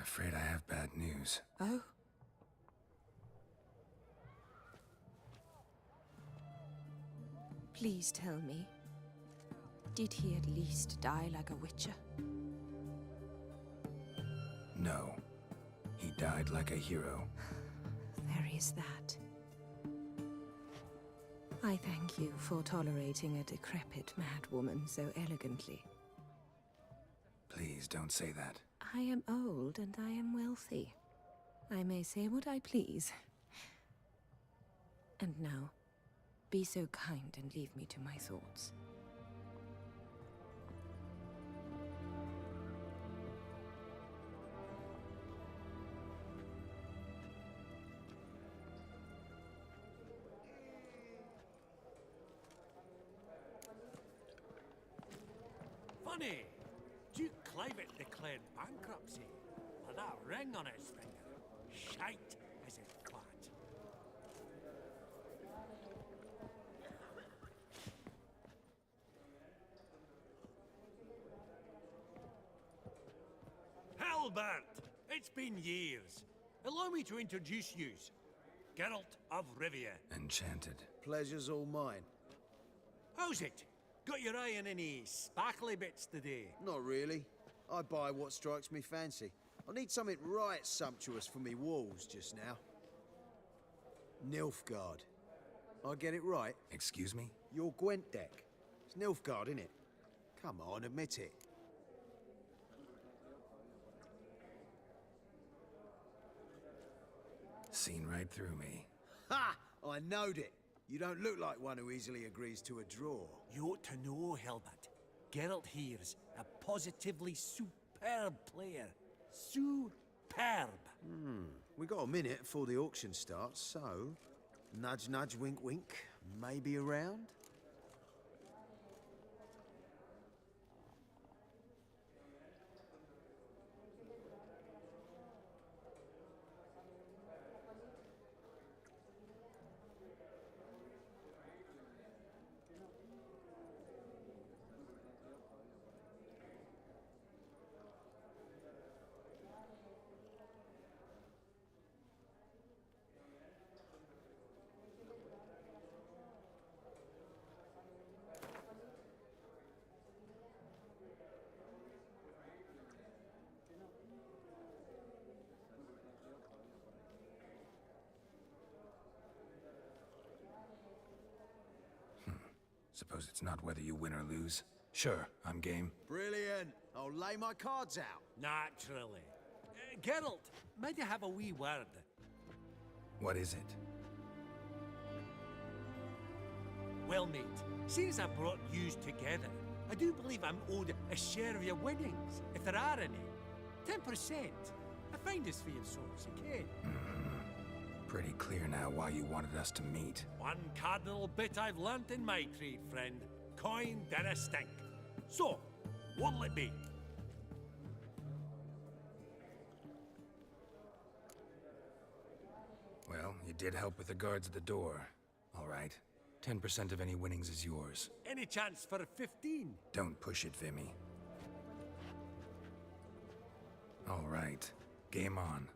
Afraid I have bad news. Oh? Please tell me, did he at least die like a witcher? No. He died like a hero. There is that. I thank you for tolerating a decrepit madwoman so elegantly. Please don't say that. I am old and I am wealthy. I may say what I please. And now, be so kind and leave me to my thoughts. Funny, Duke Clivet declared bankruptcy with that ring on his finger. Shite as his clat. Halbert, it's been years. Allow me to introduce yous. Geralt of Rivia. Enchanted. Pleasure's all mine. How's it? Got your eye on any sparkly bits today? Not really. I buy what strikes me fancy. I need something right sumptuous for me walls just now. Nilfgaard. I get it right? Excuse me? Your Gwent deck. It's Nilfgaard, innit? Come on, admit it. Seen right through me. Ha! I knowed it. You don't look like one who easily agrees to a draw. You ought to know, Helbert. Geralt here's a positively superb player. Superb. We got a minute before the auction starts, so... Nudge, nudge, wink, wink. Maybe around? Suppose it's not whether you win or lose. Sure, I'm game. Brilliant. I'll lay my cards out. Naturally. Geralt, might I have a wee word? What is it? Well, mate, seeing as I brought yous together, I do believe I'm owed a share of your winnings, if there are any. 10%. I find this for your sorts, okay? Pretty clear now why you wanted us to meet. One cardinal bit I've learnt in my trade, friend. Coin dinna stink. So, what'll it be? Well, you did help with the guards at the door. All right. 10% of any winnings is yours. Any chance for 15? Don't push it, Vimy. All right. Game on.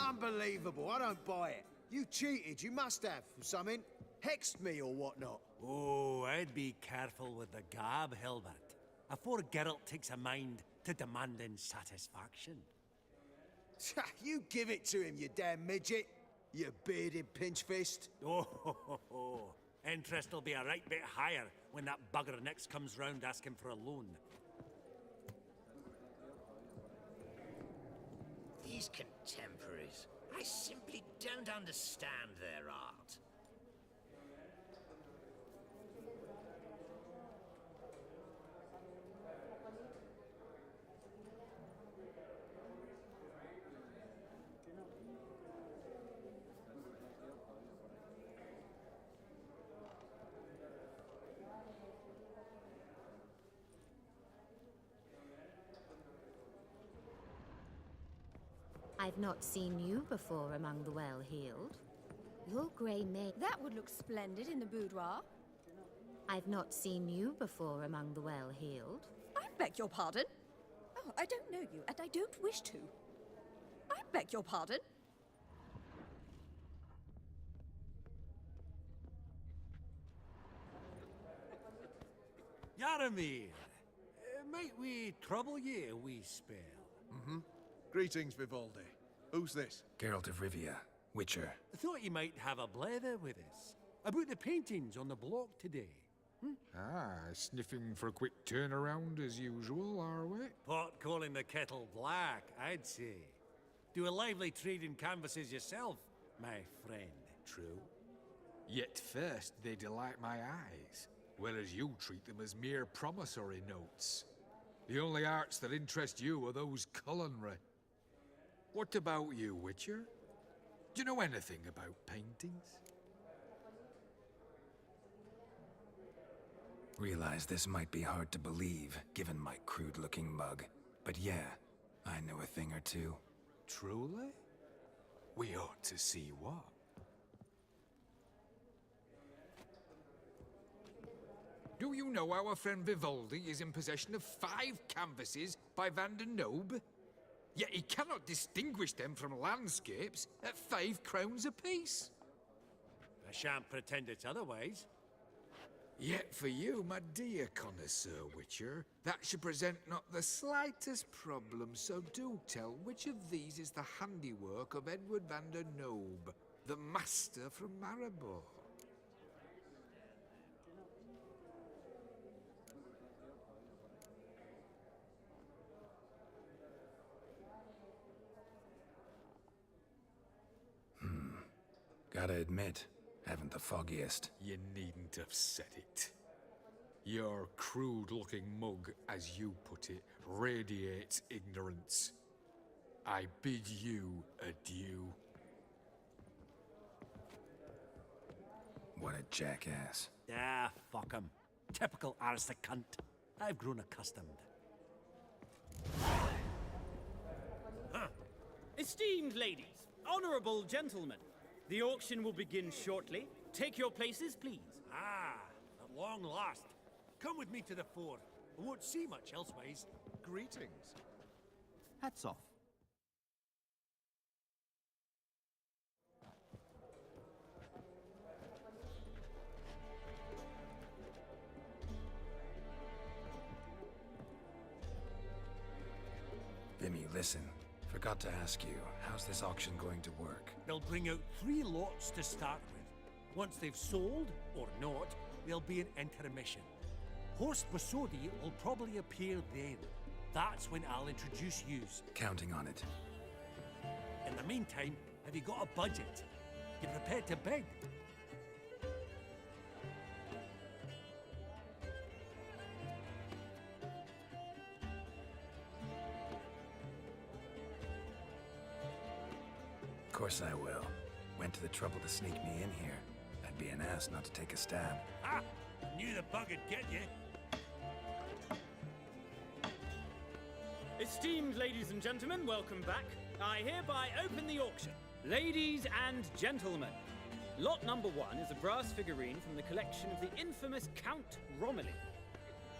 Unbelievable, I don't buy it. You cheated, you must have, or something. Hexed me or whatnot. Oh, I'd be careful with the gab, Hilbert, afore Geralt takes a mind to demanding satisfaction. You give it to him, you damn midget. You bearded pinchfist. Oh, interest will be a right bit higher when that bugger next comes round asking for a loan. These contemporaries, I simply don't understand their art. I've not seen you before among the well-heeled. Your grey mane... That would look splendid in the boudoir. I've not seen you before among the well-heeled. I beg your pardon? Oh, I don't know you, and I don't wish to. I beg your pardon? Daramir, might we trouble ye a wee spell? Mm-hmm. Greetings, Vivaldi. Who's this? Geralt of Rivia, Witcher. I thought you might have a blether with us. About the paintings on the block today. Sniffing for a quick turnaround as usual, are we? Pot calling the kettle black, I'd say. Do a lively trade in canvases yourself, my friend. True. Yet first they delight my eyes, whereas you treat them as mere promissory notes. The only arts that interest you are those culinary. What about you, Witcher? Do you know anything about paintings? Realize this might be hard to believe, given my crude-looking mug. But yeah, I know a thing or two. Truly? We ought to see what. Do you know our friend Vivaldi is in possession of 5 canvases by Van der Nobe? Yet he cannot distinguish them from landscapes at 5 crowns apiece. I shan't pretend it's otherwise. Yet for you, my dear connoisseur Witcher, that should present not the slightest problem, so do tell which of these is the handiwork of Edward van der Nobe, the master from Maribor. Gotta admit, haven't the foggiest. You needn't have said it. Your crude-looking mug, as you put it, radiates ignorance. I bid you adieu. What a jackass. Ah, fuck him. Typical aristocrat cunt. I've grown accustomed. Esteemed ladies, honorable gentlemen, the auction will begin shortly. Take your places, please. At long last. Come with me to the fore. I won't see much elsewise. Greetings. Hats off. Vimy, listen. Forgot to ask you, how's this auction going to work? They'll bring out 3 lots to start with. Once they've sold, or not, there'll be an intermission. Horst Bosodi will probably appear then. That's when I'll introduce yous. Counting on it. In the meantime, have you got a budget? You prepared to bid? Of course I will. Went to the trouble to sneak me in here. I'd be an ass not to take a stab. Ah! Knew the bug would get you. Esteemed ladies and gentlemen, welcome back. I hereby open the auction. Ladies and gentlemen, lot number 1 is a brass figurine from the collection of the infamous Count Romilly.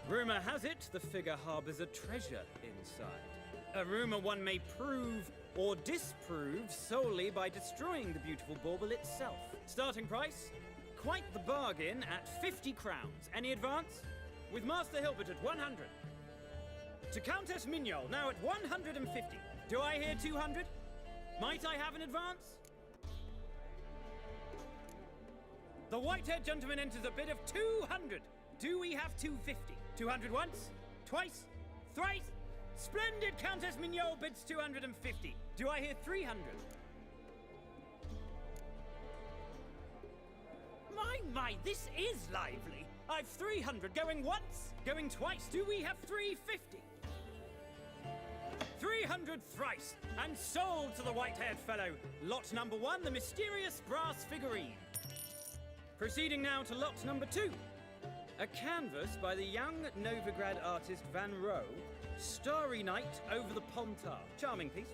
Rumor has it the figure harbors a treasure inside. A rumor one may prove or disprove solely by destroying the beautiful bauble itself. Starting price? Quite the bargain at 50 crowns. Any advance? With Master Hilbert at 100. To Countess Mignol, now at 150. Do I hear 200? Might I have an advance? The white-haired gentleman enters a bid of 200. Do we have 250? 200 once? Twice? Thrice? Splendid! Countess Mignol bids 250. Do I hear 300? My, this is lively. I've 300 going once, going twice. Do we have 350? 300 thrice, and sold to the white-haired fellow. Lot number 1, the mysterious brass figurine. Proceeding now to lot number 2. A canvas by the young Novigrad artist Van Rohe, Starry Night over the Pontar. Charming piece.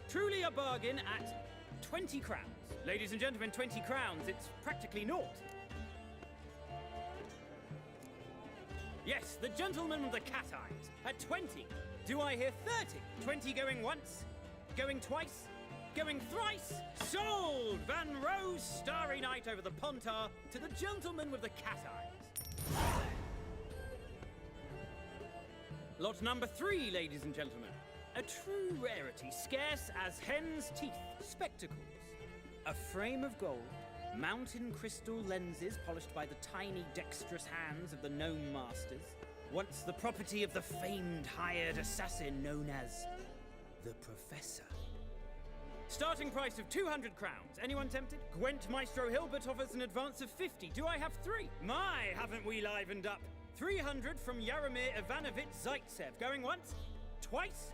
Truly a bargain at 20 crowns. Ladies and gentlemen, 20 crowns, it's practically naught. Yes, the gentleman with the cat eyes, at 20. Do I hear 30? 20 going once, going twice, going thrice. Sold! Van Rohe's Starry Night over the Pontar to the gentleman with the cat eyes. Lot number 3, ladies and gentlemen. A true rarity, scarce as hen's teeth. Spectacles. A frame of gold, mountain crystal lenses polished by the tiny, dexterous hands of the gnome masters. Once the property of the famed hired assassin known as the Professor. Starting price of 200 crowns. Anyone tempted? Gwent Maestro Hilbert offers an advance of 50. Do I have 3? My, haven't we livened up? 300 from Yaromir Ivanovich Zaitsev. Going once? Twice?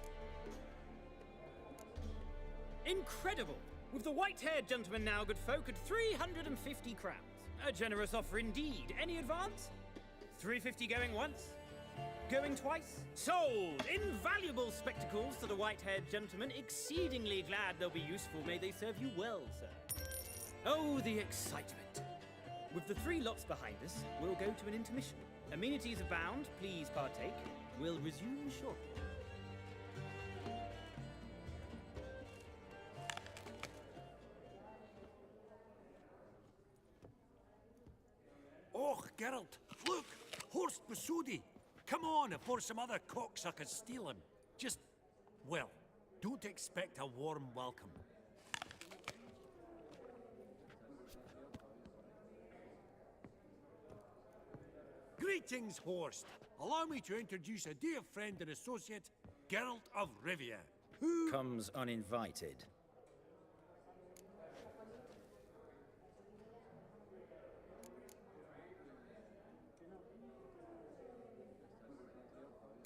Incredible! With the white-haired gentleman now, good folk, at 350 crowns. A generous offer indeed. Any advance? 350 going once? Going twice? Sold! Invaluable spectacles to the white-haired gentleman. Exceedingly glad they'll be useful. May they serve you well, sir. Oh, the excitement. With the 3 lots behind us, we'll go to an intermission. Amenities abound. Please partake. We'll resume shortly. Oh, Geralt, look! Horst Basudi! Come on, before some other cocksuckers steal him. Just, well, don't expect a warm welcome. Greetings, Horst. Allow me to introduce a dear friend and associate, Geralt of Rivia, who comes uninvited.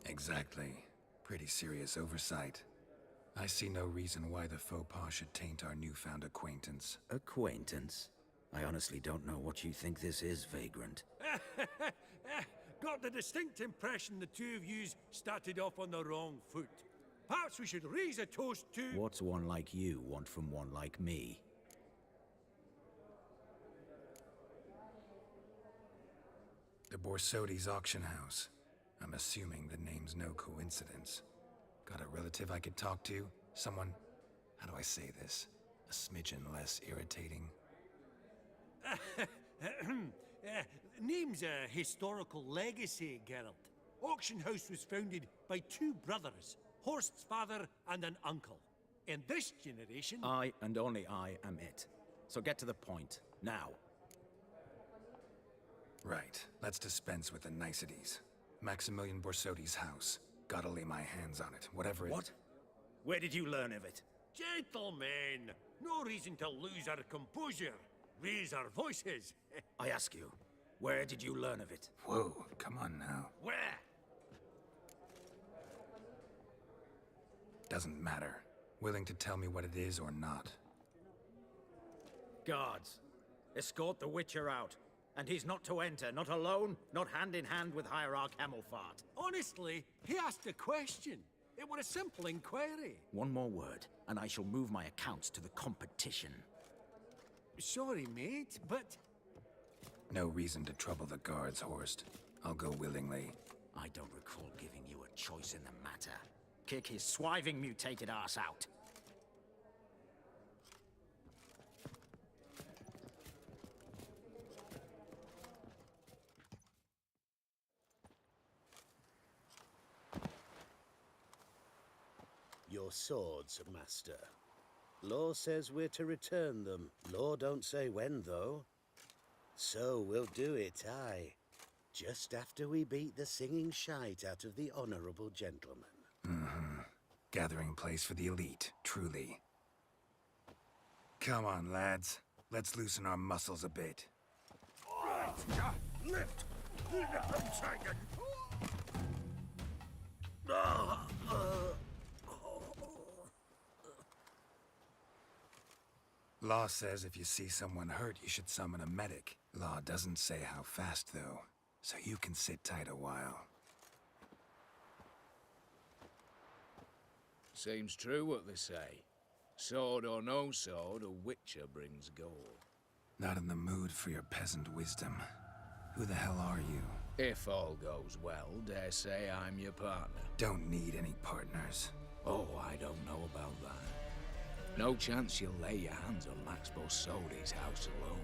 Exactly. Pretty serious oversight. I see no reason why the faux pas should taint our newfound acquaintance. Acquaintance? I honestly don't know what you think this is, Vagrant. Got the distinct impression the two of yous started off on the wrong foot. Perhaps we should raise a toast to... What's one like you want from one like me? The Borsodi's auction house. I'm assuming the name's no coincidence. Got a relative I could talk to? Someone, how do I say this? A smidgen less irritating? Name's a historical legacy, Geralt. Auction house was founded by 2 brothers, Horst's father and an uncle. In this generation... I, and only I, am it. So get to the point, now. Right, let's dispense with the niceties. Maximilian Borsodi's house. Gotta lay my hands on it, whatever it... What? Where did you learn of it? Gentlemen, no reason to lose our composure. Raise our voices. I ask you, where did you learn of it? Whoa, come on now. Where? Doesn't matter. Willing to tell me what it is or not. Guards, escort the Witcher out. And he's not to enter, not alone, not hand in hand with Hierarch Hamelfart. Honestly, he asked a question. It was a simple inquiry. One more word, and I shall move my accounts to the competition. Sorry, mate, but... No reason to trouble the guards, Horst. I'll go willingly. I don't recall giving you a choice in the matter. Kick his swiving mutated ass out. Your swords, Master. Law says we're to return them. Law don't say when, though. So we'll do it, aye. Just after we beat the singing shite out of the honorable gentleman. Mm-hmm. Gathering place for the elite, truly. Come on, lads. Let's loosen our muscles a bit. Right, lift! Law says if you see someone hurt, you should summon a medic. Law doesn't say how fast, though, so you can sit tight a while. Seems true what they say. Sword or no sword, a Witcher brings gold. Not in the mood for your peasant wisdom. Who the hell are you? If all goes well, dare say I'm your partner. Don't need any partners. Oh, I don't know about that. No chance you'll lay your hands on Max Borsodi's house alone.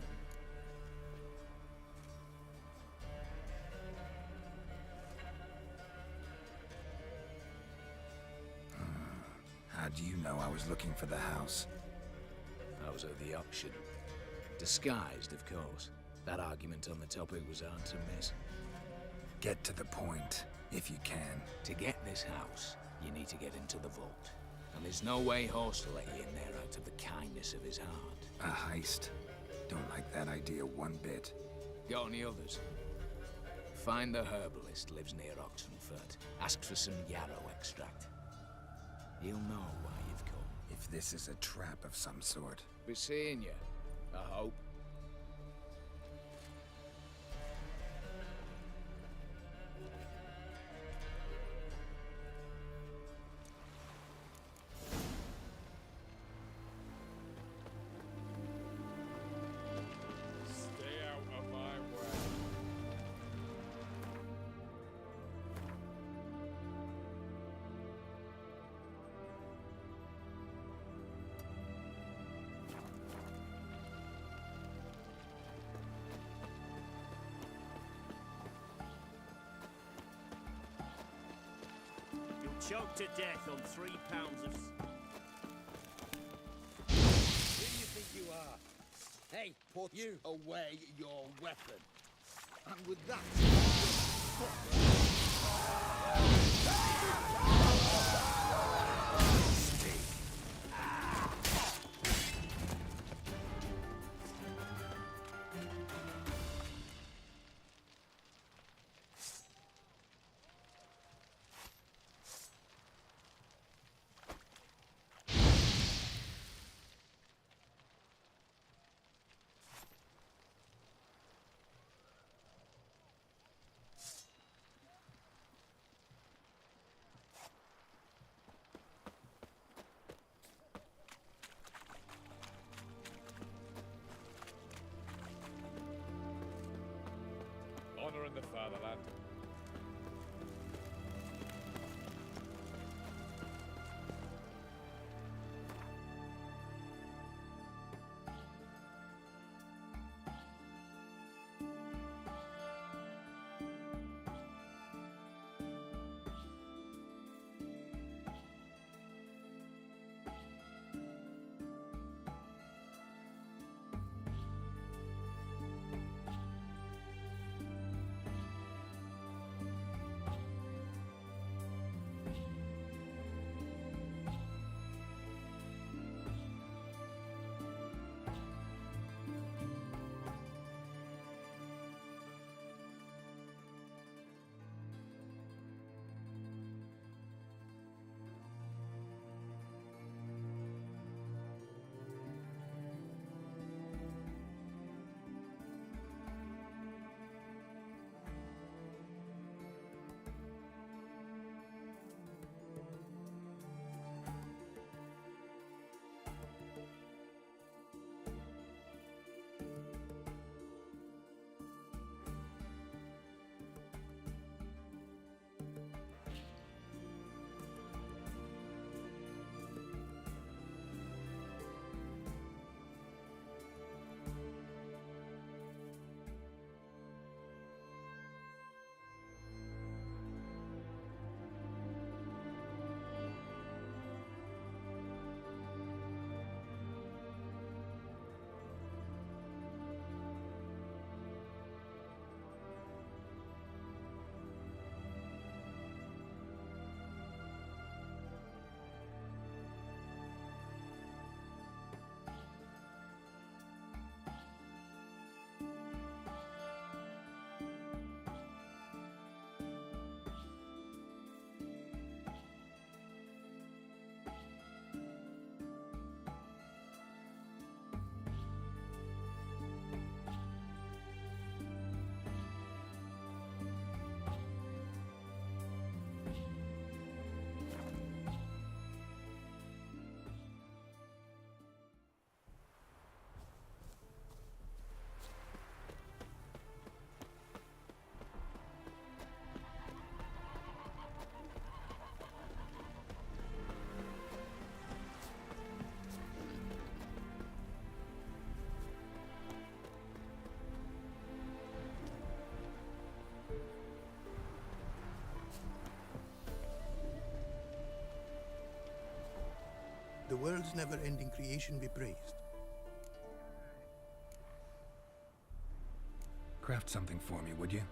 do you know I was looking for the house? I was at the auction. Disguised, of course. That argument on the topic was hard to miss. Get to the point, if you can. To get this house, you need to get into the vault. And there's no way Horst will let you in there out of the kindness of his heart. A heist. Don't like that idea one bit. Got any others? Find the herbalist lives near Oxenfurt. Ask for some yarrow extract. He'll know why you've come. If this is a trap of some sort. Be seeing you, I hope. Stay out of my way. You'll choke to death on 3 pounds of... Who do you think you are? Hey, put you away your weapon. And with that... Honor in the fatherland. world's never-ending creation be praised. Craft something for me, would you?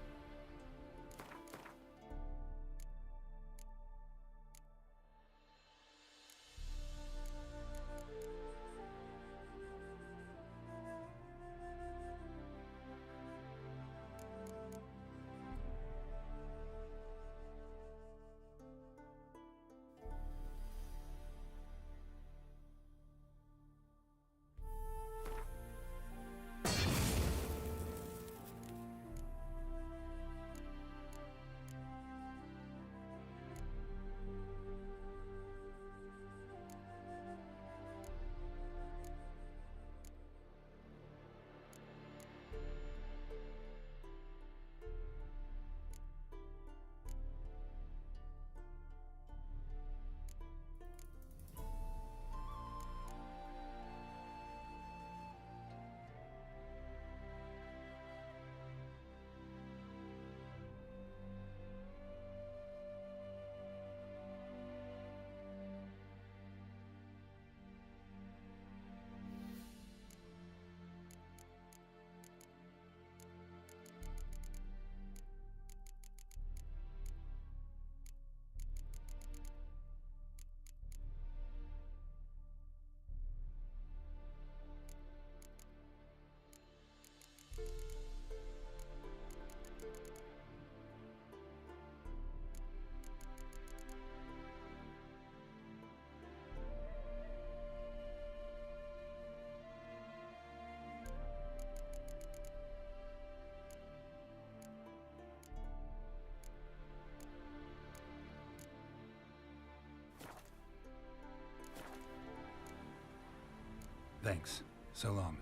Thanks. So long.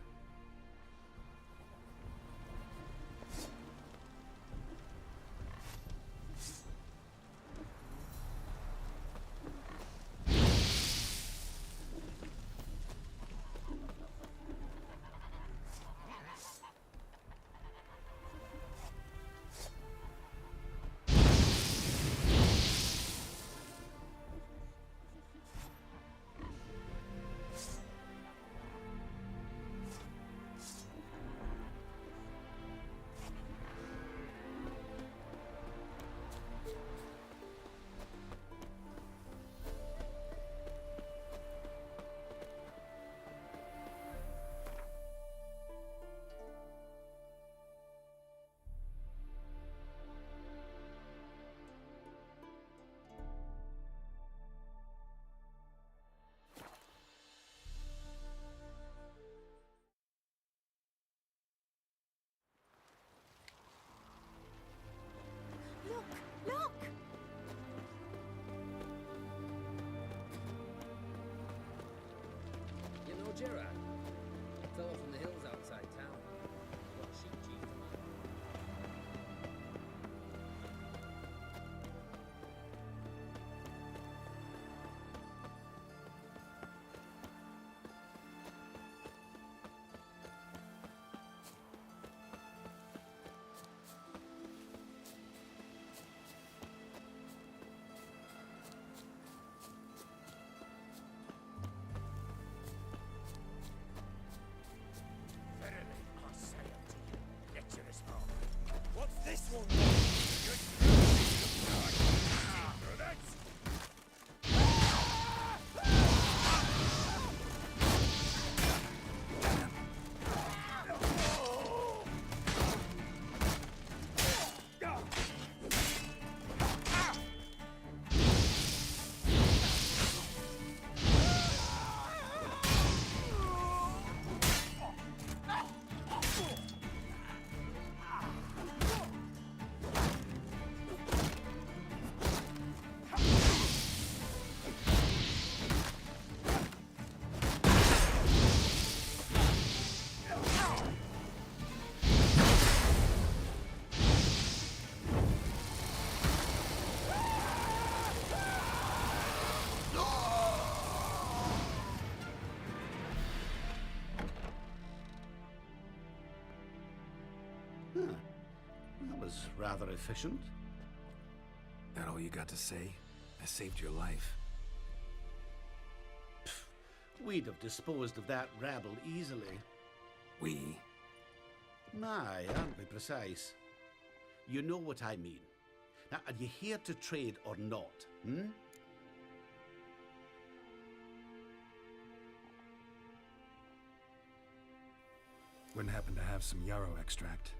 Look! You know Gerard? A fellow from the hills outside town. Got a sheep chief to mind. This one. That was rather efficient. That all you got to say? I saved your life. We'd have disposed of that rabble easily. We? Aye, aren't we precise? You know what I mean. Now, are you here to trade or not, hmm? Wouldn't happen to have some yarrow extract.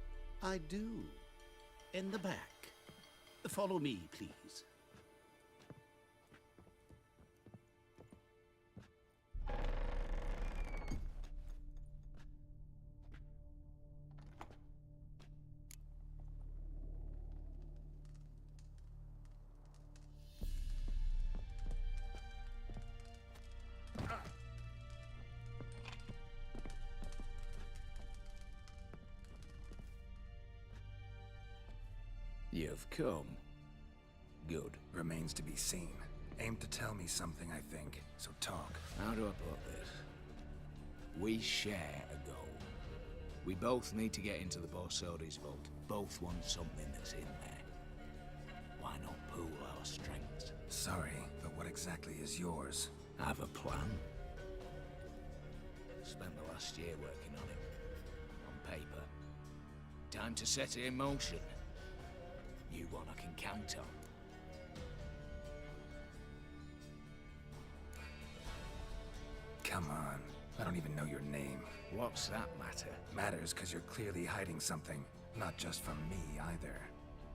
I do. In the back. Follow me, please. You've come. Good. Remains to be seen. Aim to tell me something, I think. So talk. How do I put this? We share a goal. We both need to get into the Borsodi's vault. Both want something that's in there. Why not pool our strengths? Sorry, but what exactly is yours? I have a plan. Spent the last year working on it. On paper. Time to set it in motion. You one I can count on. Come on. I don't even know your name. What's that matter? Matters because you're clearly hiding something. Not just from me, either.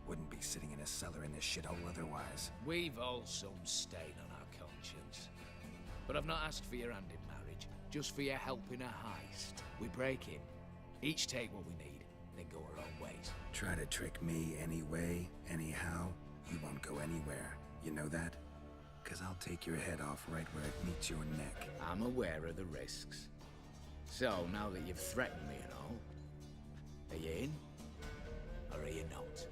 Wouldn't be sitting in a cellar in this shithole otherwise. We've all some stain on our conscience. But I've not asked for your hand in marriage. Just for your help in a heist. We break in. Each take what we need, then go our own ways. Try to trick me anyway, anyhow, you won't go anywhere. You know that? Because I'll take your head off right where it meets your neck. I'm aware of the risks. So, now that you've threatened me and all, are you in? Or are you not?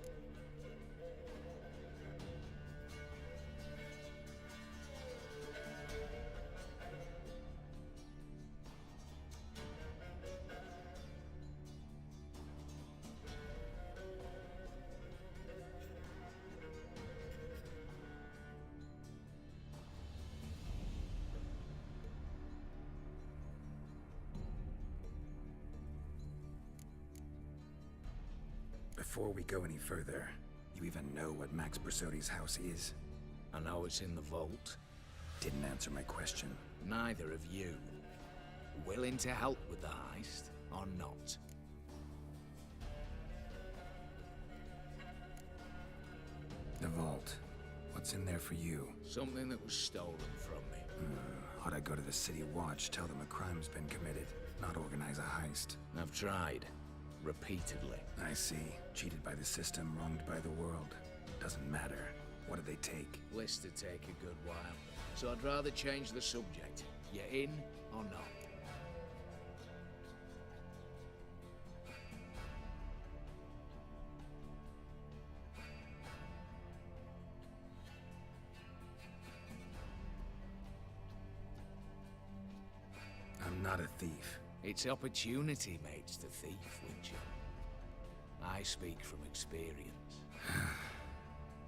Before we go any further, you even know what Max Borsodi's house is? I know it's in the vault. Didn't answer my question. Neither of you. Willing to help with the heist, or not? The vault. What's in there for you? Something that was stolen from me. Ought I go to the City Watch, tell them a crime's been committed, not organize a heist? I've tried. Repeatedly. I see. Cheated by the system, wronged by the world. Doesn't matter. What did they take? List to take a good while. So I'd rather change the subject. You in or not? I'm not a thief. It's opportunity makes the thief, Witcher. I speak from experience.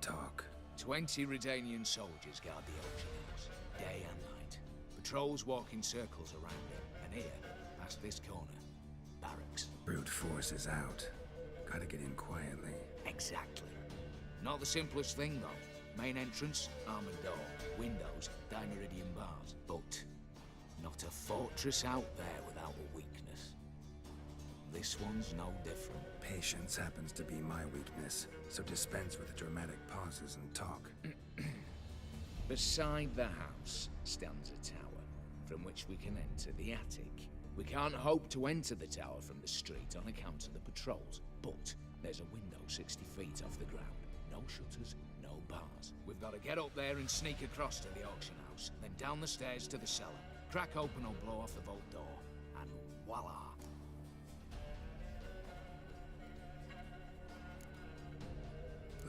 Talk. 20 Redanian soldiers guard the auction house, day and night. Patrols walk in circles around it, and here, past this corner, barracks. Brute force is out. Gotta get in quietly. Exactly. Not the simplest thing, though. Main entrance, armored door, windows, Dinaridian bars. But not a fortress out there without a weakness. This one's no different. Patience happens to be my weakness, so dispense with the dramatic pauses and talk. Beside the house stands a tower, from which we can enter the attic. We can't hope to enter the tower from the street on account of the patrols, but there's a window 60 feet off the ground. No shutters, no bars. We've got to get up there and sneak across to the auction house, then down the stairs to the cellar, crack open or blow off the vault door, and voila!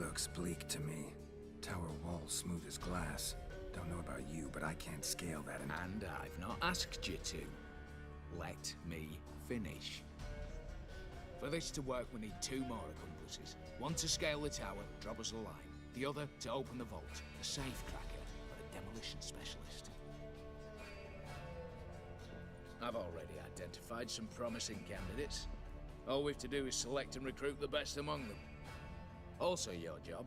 Looks bleak to me. Tower wall smooth as glass. Don't know about you, but I can't scale that And I've not asked you to. Let me finish. For this to work, we need 2 more accomplices. One to scale the tower, drop us a line. The other to open the vault. A safe cracker, but a demolition specialist. I've already identified some promising candidates. All we've to do is select and recruit the best among them. Also your job.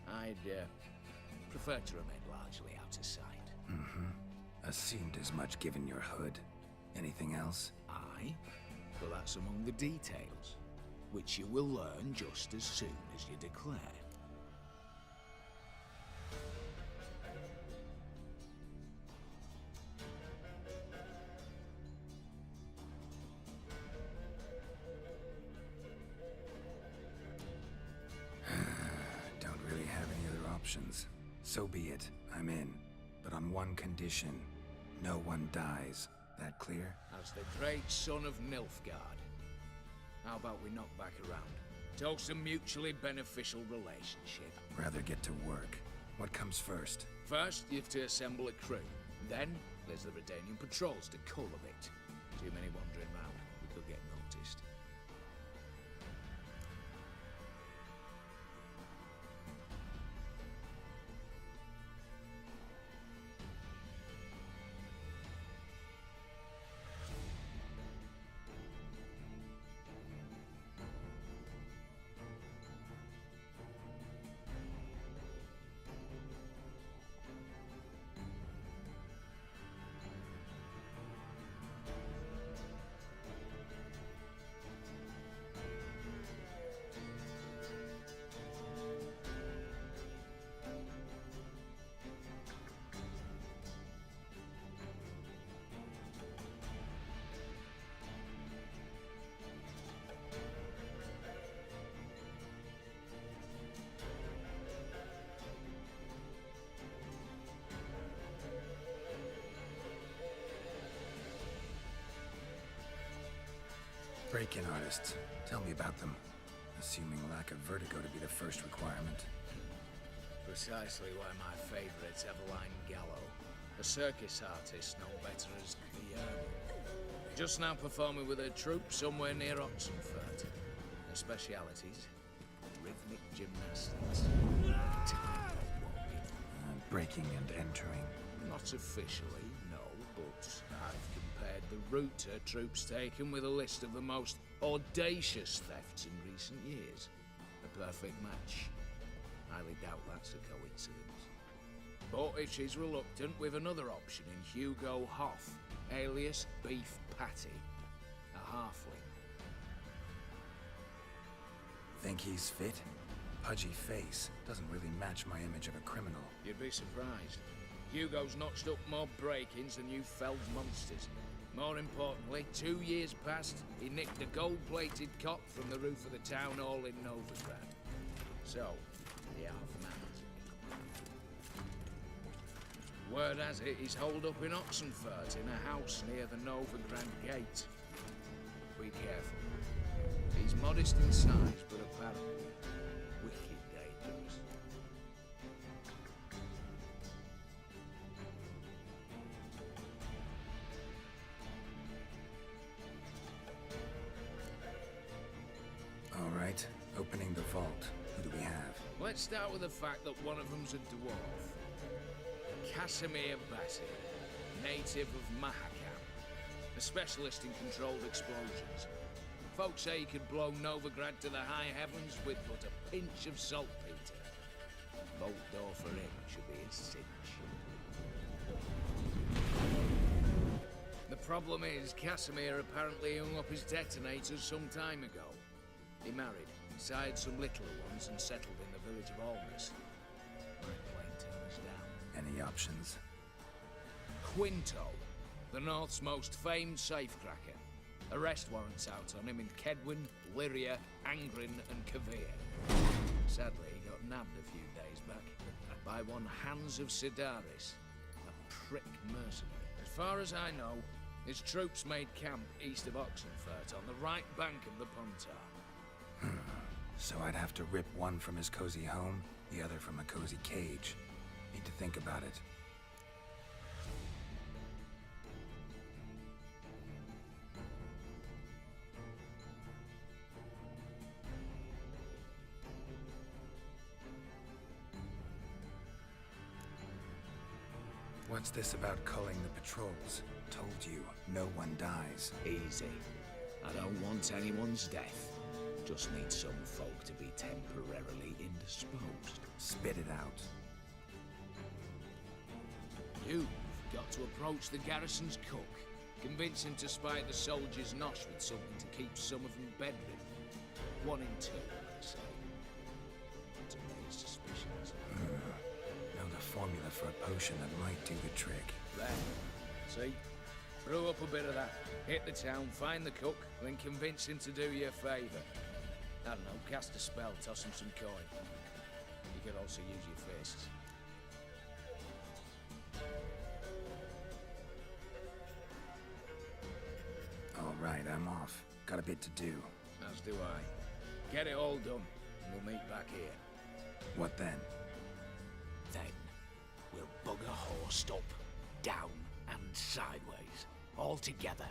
I'd prefer to remain largely out of sight. Assumed as much given your hood. Anything else? Aye, but that's among the details, which you will learn just as soon as you declare. Don't really have any other options. So be it. I'm in. But on one condition. No one dies. That clear? As the great son of Nilfgaard. How about we knock back around? Toast a mutually beneficial relationship. Rather get to work. What comes first? First, you have to assemble a crew. Then, there's the Redanian patrols to cull a bit. Too many wandering round. We could get noticed. Break-in artists. Tell me about them. Assuming lack of vertigo to be the first requirement. Precisely why my favourite's Eveline Gallo. A circus artist known better as the just now performing with her troupe somewhere near Oxenfurt. Her specialities? Rhythmic gymnastics. Breaking and entering. Not officially, no, but I've compared the route her troops taken with a list of the most audacious thefts in recent years. A perfect match. Highly doubt that's a coincidence. But if she's reluctant, we've another option in Hugo Hoff, alias Beef Patty, a halfling. Think he's fit? Pudgy face. Doesn't really match my image of a criminal. You'd be surprised. Hugo's notched up more break-ins than you felled monsters. More importantly, 2 years past, he nicked a gold-plated cot from the roof of the town hall in Novigrad. So, the half-mans. Word has it he's holed up in Oxenfurt in a house near the Novigrad gate. Be careful. He's modest in size, but apparently wicked dangerous. All right, opening the vault. Who do we have? Let's start with the fact that one of them's a dwarf. Casimir Bassi, native of Mahakam, a specialist in controlled explosions. Folks say he could blow Novigrad to the high heavens with but a pinch of saltpeter. Vault door for him should be a cinch. The problem is, Casimir apparently hung up his detonators some time ago. He married, sired some littler ones, and settled in the village of Almas. Might plain turn us down. Any options? Quinto, the North's most famed safecracker. Arrest warrants out on him in Kedwin, Lyria, Angrin, and Kavir. Sadly, he got nabbed a few days back by one Hans of Sidaris, a prick mercenary. As far as I know, his troops made camp east of Oxenfurt on the right bank of the Pontar. So I'd have to rip one from his cozy home, the other from a cozy cage. Need to think about it. What's this about culling the patrols? Told you, no one dies. Easy. I don't want anyone's death. Just need some folk to be temporarily indisposed. Spit it out. You've got to approach the garrison's cook. Convince him to spike the soldiers' nosh with something to keep some of them bedridden. 1 in 2, they say. To raise suspicions. Know the formula for a potion that might do the trick. There. See? Brew up a bit of that. Hit the town, find the cook, then convince him to do you a favour. I don't know, cast a spell, toss him some coin. You could also use your fists. All right, I'm off. Got a bit to do. As do I. Get it all done, and we'll meet back here. What then? Then, we'll bugger horsed up, down and sideways, all together.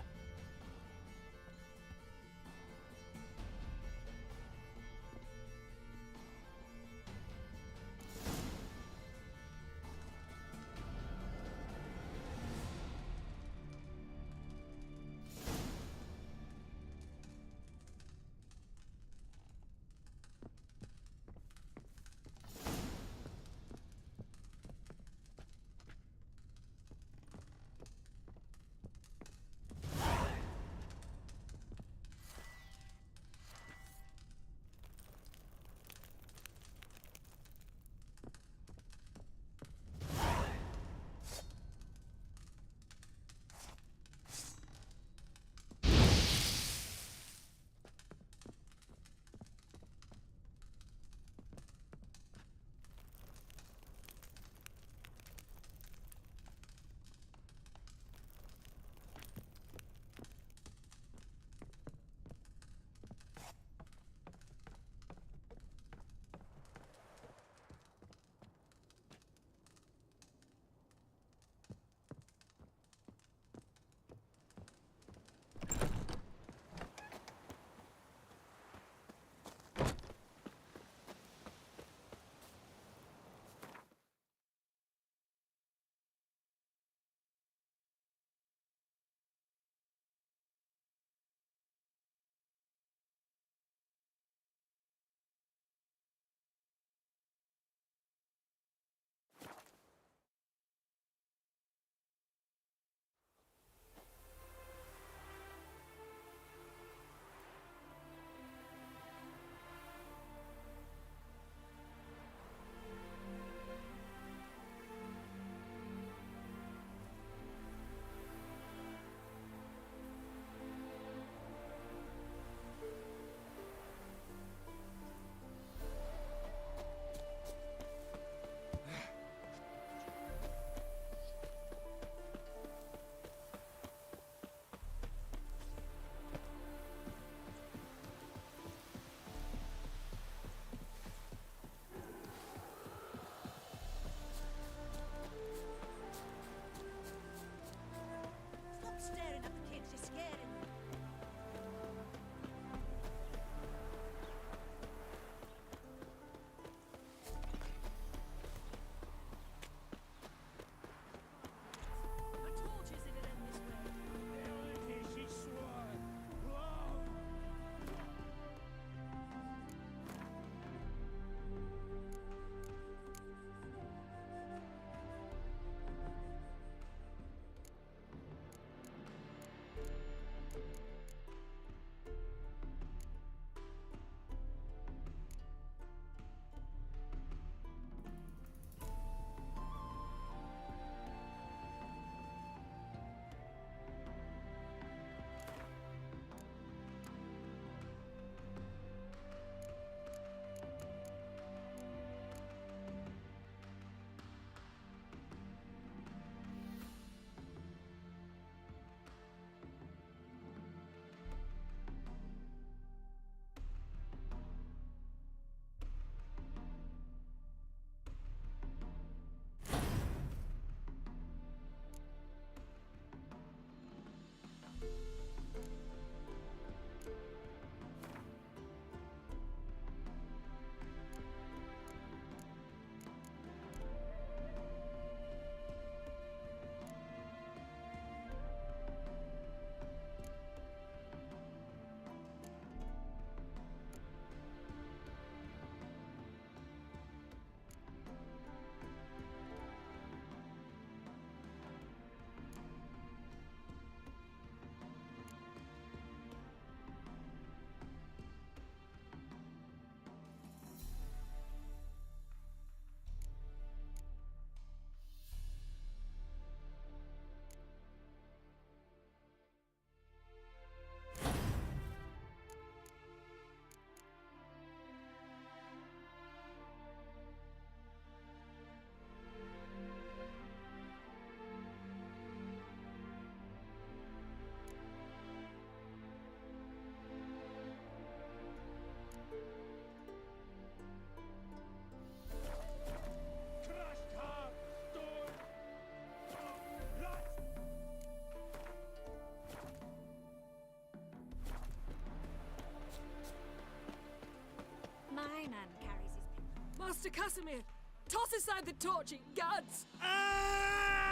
Casimir! Toss aside the torch, it gads! Ah!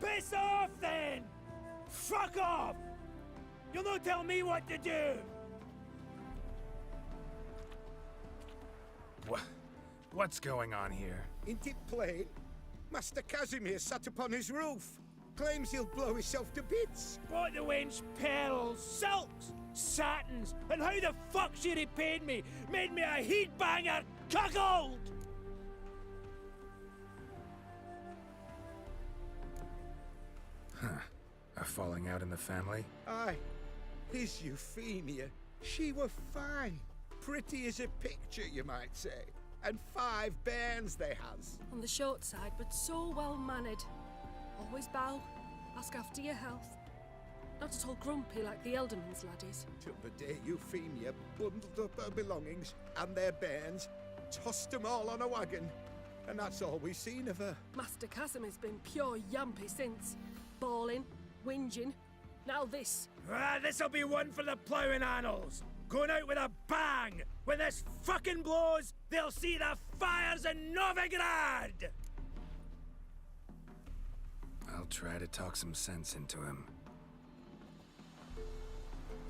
Piss off, then! Fuck off! You'll not tell me what to do! What's going on here? Ain't it plain? Master Casimir sat upon his roof. Claims he'll blow himself to bits. Bought the wench pearls, silks, satins, and how the fuck she repaid me? Made me a heat-banger cuckold! Huh. A falling out in the family? Aye. His Euphemia. She were fine. Pretty as a picture, you might say. And 5 bairns they has. On the short side, but so well-mannered. Always bow, ask after your health. Not at all grumpy like the Elderman's laddies. Till the day Euphemia bundled up her belongings and their bairns, tossed them all on a wagon. And that's all we've seen of her. Master Casimir's been pure yampy since. Bawling, whinging, now this. Ah, this'll be one for the ploughing annals. Going out with a bang! When this fucking blows, they'll see the fires in Novigrad! I'll try to talk some sense into him.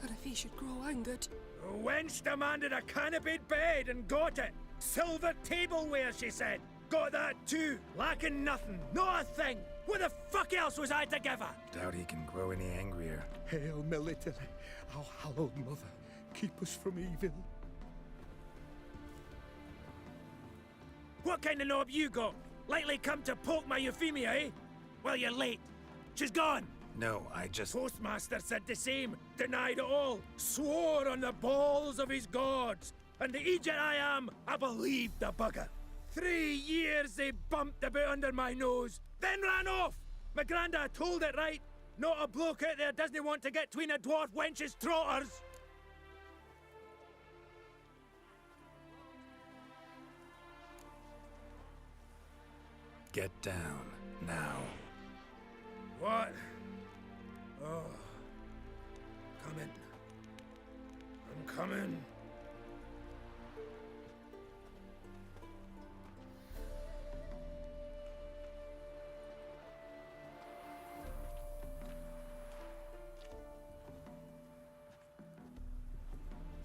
And if he should grow angered? The wench demanded a canopied bed and got it. Silver tableware, she said. Got that too. Lacking nothing. Not a thing. What the fuck else was I to give her? Doubt he can grow any angrier. Hail military, our hallowed mother. Keep us from evil. What kind of knob you got? Likely come to poke my Euphemia, eh? Well, you're late. She's gone. No, I just... Postmaster said the same. Denied it all. Swore on the balls of his gods. And the Egypt I am, I believed the bugger. 3 years they bumped about under my nose, then ran off. My granda told it right. Not a bloke out there doesn't want to get between a dwarf wench's trotters. Get down, now. What? Oh. Coming. I'm coming.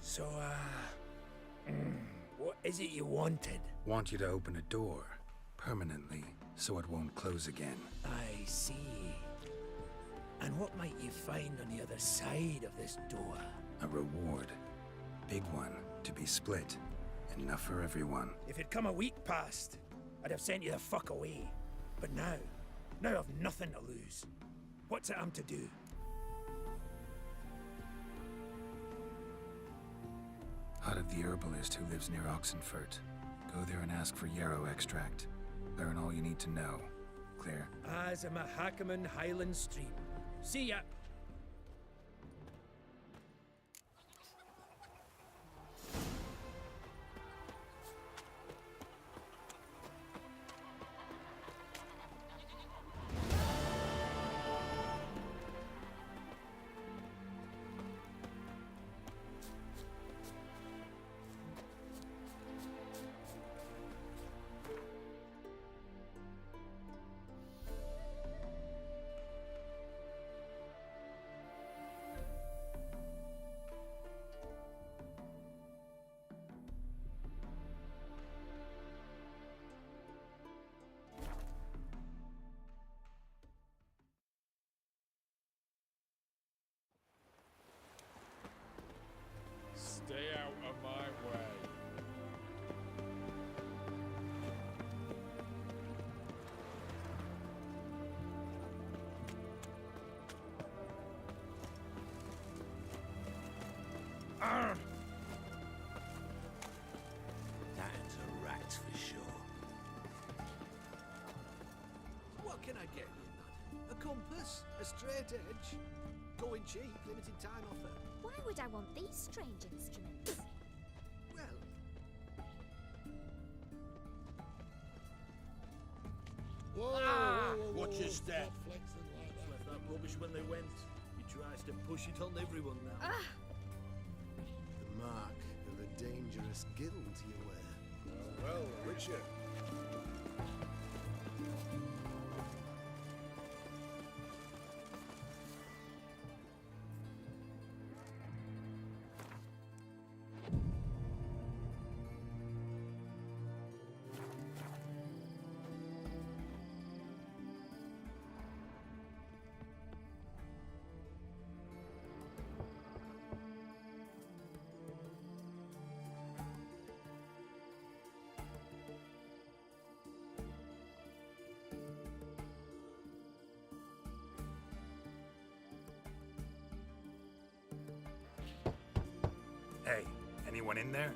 So, what is it you wanted? Want you to open a door, permanently, so it won't close again. I see. And what might you find on the other side of this door? A reward. Big one, to be split. Enough for everyone. If it'd come a week past, I'd have sent you the fuck away. But now I've nothing to lose. What's it I'm to do? Hut of the herbalist who lives near Oxenfurt. Go there and ask for yarrow extract. Learn all you need to know. Clear? As a Mahakaman Highland Stream. See ya! Stay out of my way. That's a rat for sure. What can I get you, lad? A compass? A straight edge? Going cheap, limited time offer. Why would I want these strange instruments? Well, Whoa! Watch your step. Left that rubbish when they went. He tries to push it on everyone now. Ah! The mark of a dangerous guild you wear. Witcher. Hey, anyone in there?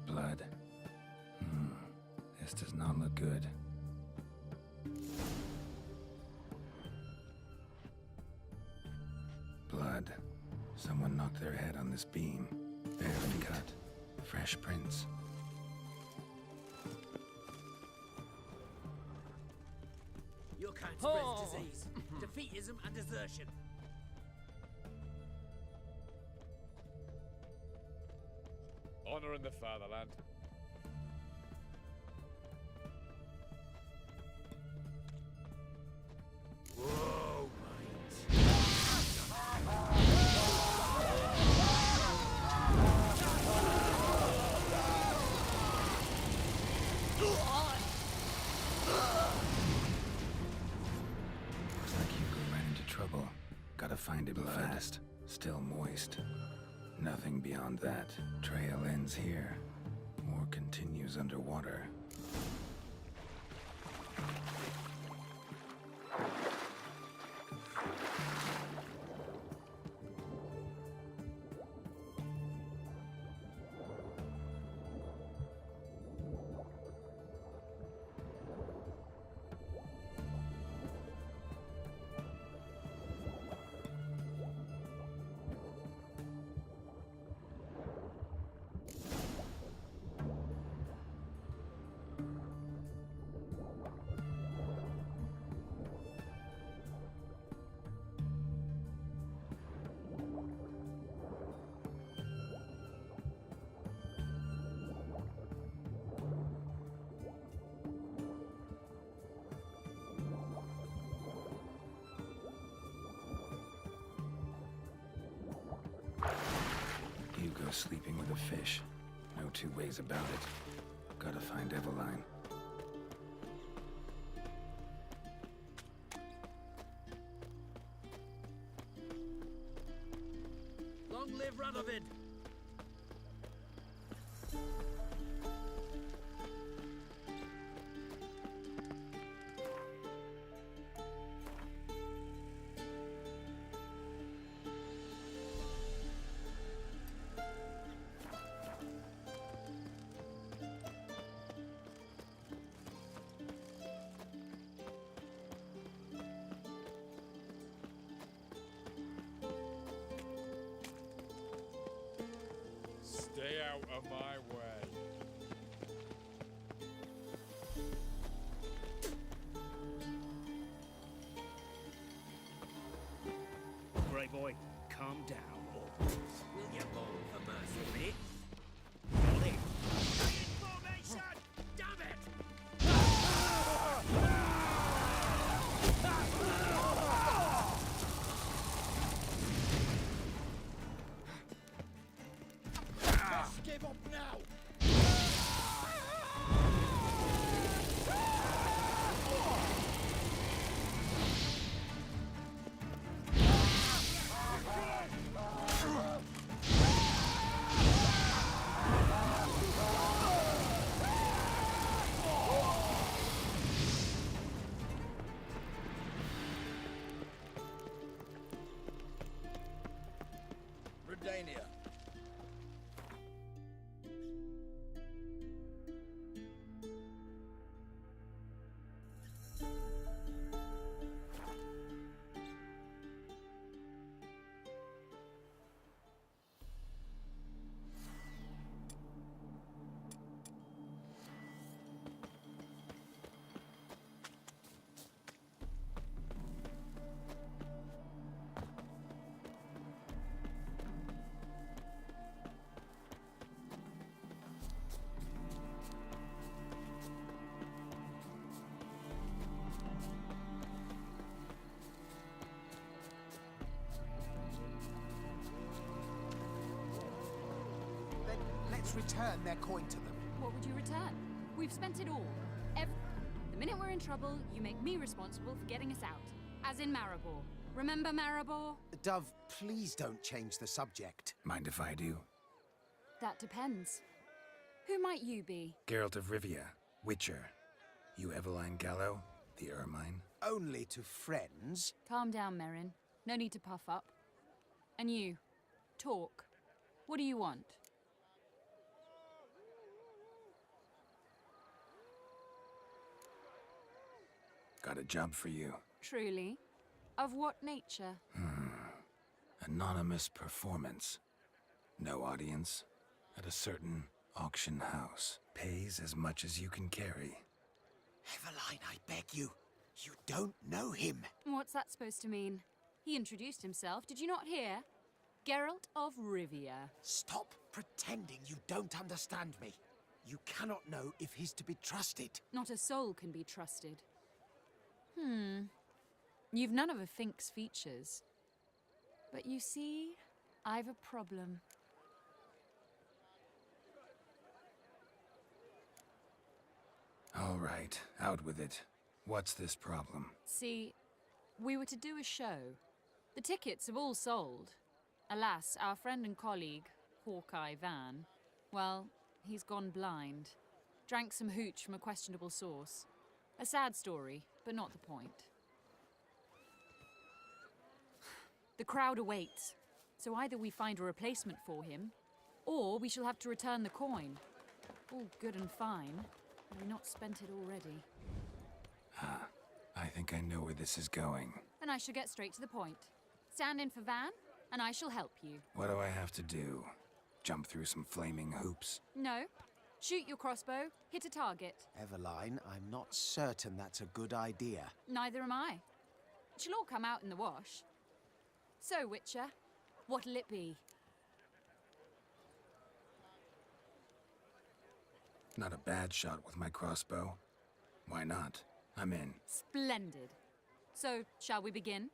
Blood. This does not look good. Blood. Someone knocked their head on this beam. Barely cut. Fresh prints. Your kind spreads disease, defeatism, and desertion. Honor in the fatherland. Whoa, Looks like Hugo ran into trouble. Gotta find him fast. Still moist. Nothing beyond that. Trail ends here. Or continues underwater. Hugo sleeping with a fish. No two ways about it. Gotta find Eveline. Long live Radovid! Stay out of my way. Grey boy, calm down. Or Will you moan for mercy, mate? Information! Damn it! Let's give up now! Redania. Let's return their coin to them. What would you return? We've spent it all. The minute we're in trouble, you make me responsible for getting us out. As in Maribor. Remember Maribor? Dove, please don't change the subject. Mind if I do? That depends. Who might you be? Geralt of Rivia, Witcher. You Eveline Gallo, the Ermine? Only to friends. Calm down, Merrin. No need to puff up. And you, talk. What do you want? Got a job for you. Truly? Of what nature? Anonymous performance. No audience. At a certain auction house. Pays as much as you can carry. Eveline, I beg you. You don't know him. What's that supposed to mean? He introduced himself, did you not hear? Geralt of Rivia. Stop pretending you don't understand me. You cannot know if he's to be trusted. Not a soul can be trusted. You've none of a Fink's features. But you see, I've a problem. All right, out with it. What's this problem? See, we were to do a show. The tickets have all sold. Alas, our friend and colleague, Hawkeye Van, well, he's gone blind. Drank some hooch from a questionable source. A sad story, but not the point. The crowd awaits, so either we find a replacement for him, or we shall have to return the coin. All good and fine, have we not spent it already? I think I know where this is going. Then I shall get straight to the point. Stand in for Van, and I shall help you. What do I have to do? Jump through some flaming hoops? No. Shoot your crossbow, hit a target. Eveline, I'm not certain that's a good idea. Neither am I. It shall all come out in the wash. So, Witcher, what'll it be? Not a bad shot with my crossbow. Why not? I'm in. Splendid. So, shall we begin?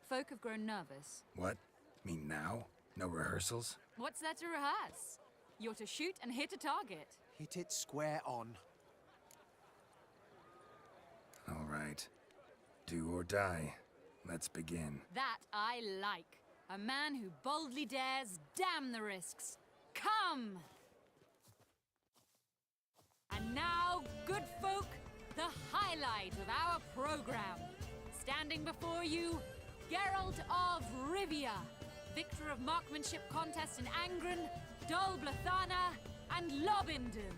Folk have grown nervous. What? Mean now? No rehearsals? What's there to rehearse? You're to shoot and hit a target. Hit it square on. All right. Do or die. Let's begin. That I like. A man who boldly dares, damn the risks. Come! And now, good folk, the highlight of our program. Standing before you, Geralt of Rivia, victor of marksmanship contest in Angren, Dol Blathana, and Lobindon.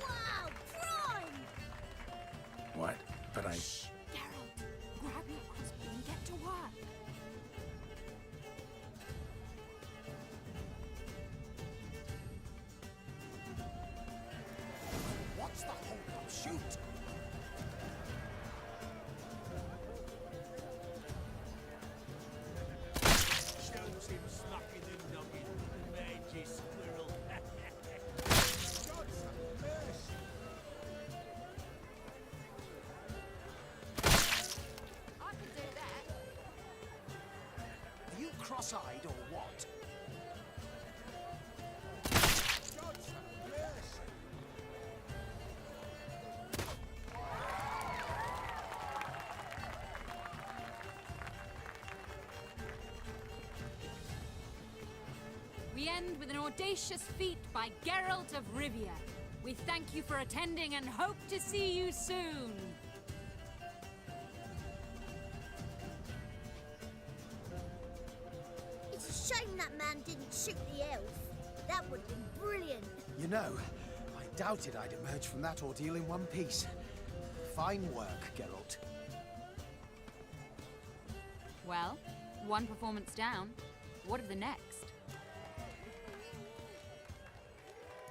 Wow, prime! What? But I... Shh, Geralt, grab your crossbow and get to work. What's the hold-up? Shoot! Shows him smacking the noggin, mangy squirrel. Shots and mercy! I can do that. Are you cross-eyed or what? Shots and mercy! We end with an audacious feat by Geralt of Rivia. We thank you for attending and hope to see you soon. It's a shame that man didn't shoot the elf. That would have been brilliant. You know, I doubted I'd emerge from that ordeal in one piece. Fine work, Geralt. Well, one performance down. What of the next?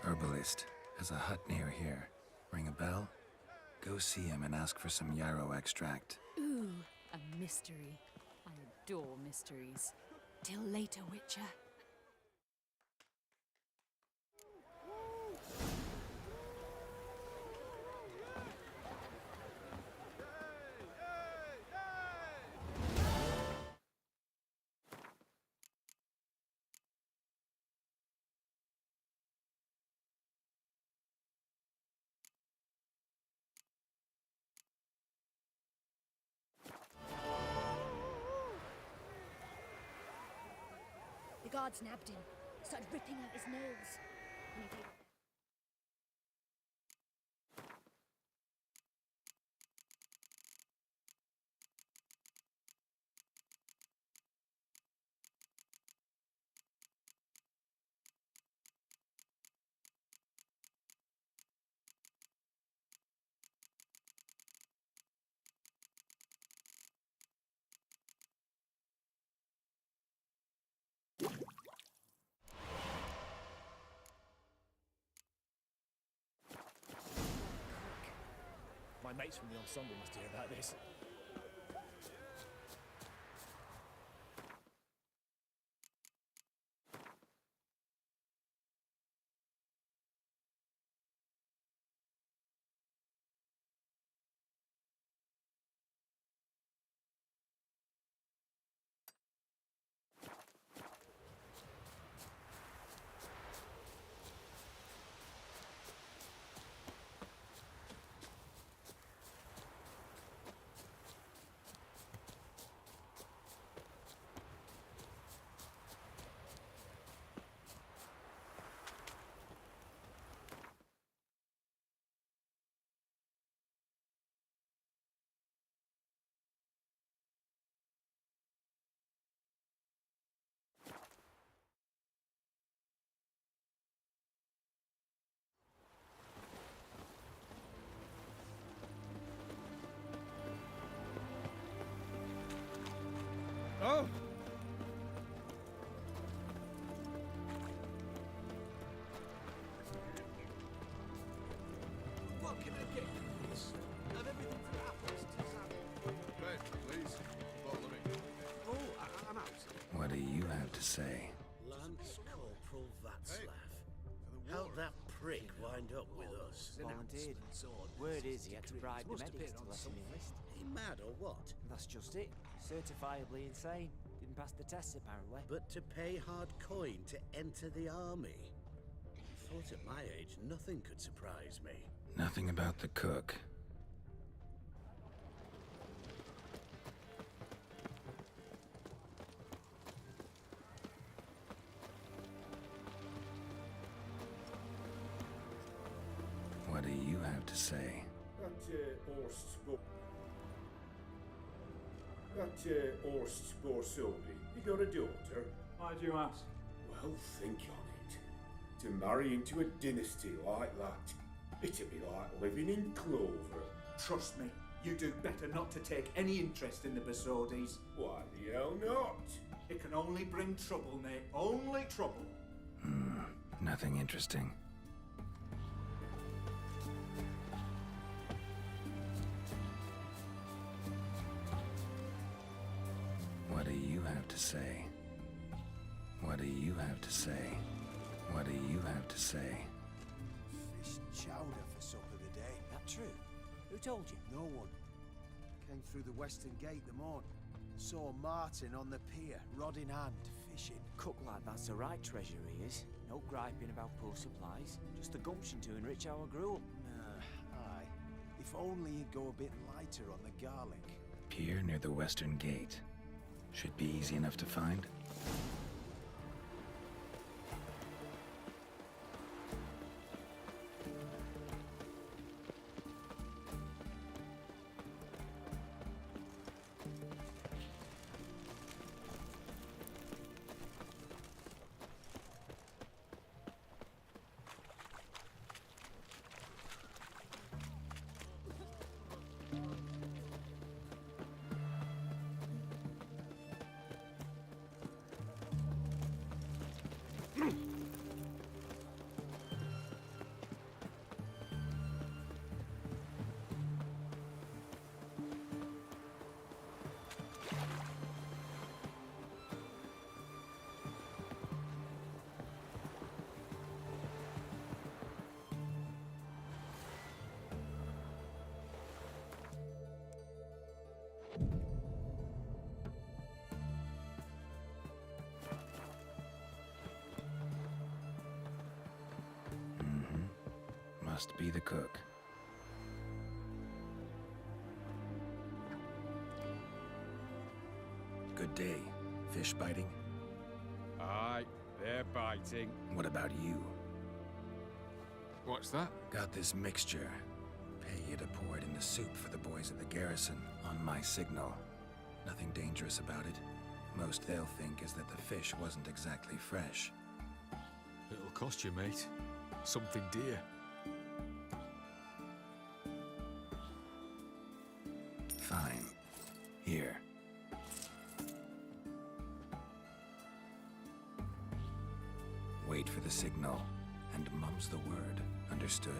Herbalist has a hut near here. Ring a bell? Go see him and ask for some yarrow extract. Ooh, a mystery. I adore mysteries. Till later, Witcher. guards nabbed him, started ripping out his nails. And he My mates from the ensemble must hear about this. Oh! What can I get you, please? Have everything from apples to salad. Ben, please. Follow me. Oh, I'm out. What do you have to say? Lance Corporal Václav. How'd that prick wind up with us? Volunteered. Word is he had to bribe the medics to let him enlist. He mad or what? That's just it. Certifiably insane. Didn't pass the test, apparently. But to pay hard coin to enter the army? Thought at my age nothing could surprise me. Nothing about the cook. What do you have to say? That Orst Borsodi, you got a daughter? Why do you ask? Well, think on it. To marry into a dynasty like that, it'd be like living in clover. Trust me, you do better not to take any interest in the Besodis. Why the hell not? It can only bring trouble, mate. Only trouble. Nothing interesting. What do you have to say? What do you have to say? What do you have to say? Fish chowder for supper today. That true? Who told you? No one. Came through the western gate the morn. Saw Martin on the pier, rod in hand, fishing. Cook like that's the right treasure he is. No griping about poor supplies. Just the gumption to enrich our gruel. Aye. If only he'd go a bit lighter on the garlic. Pier near the western gate. Should be easy enough to find. Must be the cook. Good day. Fish biting? Aye, They're biting. What about you? What's that? Got this mixture. Pay you to pour it in the soup for the boys at the garrison, on my signal. Nothing dangerous about it. Most they'll think is that the fish wasn't exactly fresh. It'll cost you, mate. Something dear. Fine. Here. Wait for the signal, and mum's the word. Understood?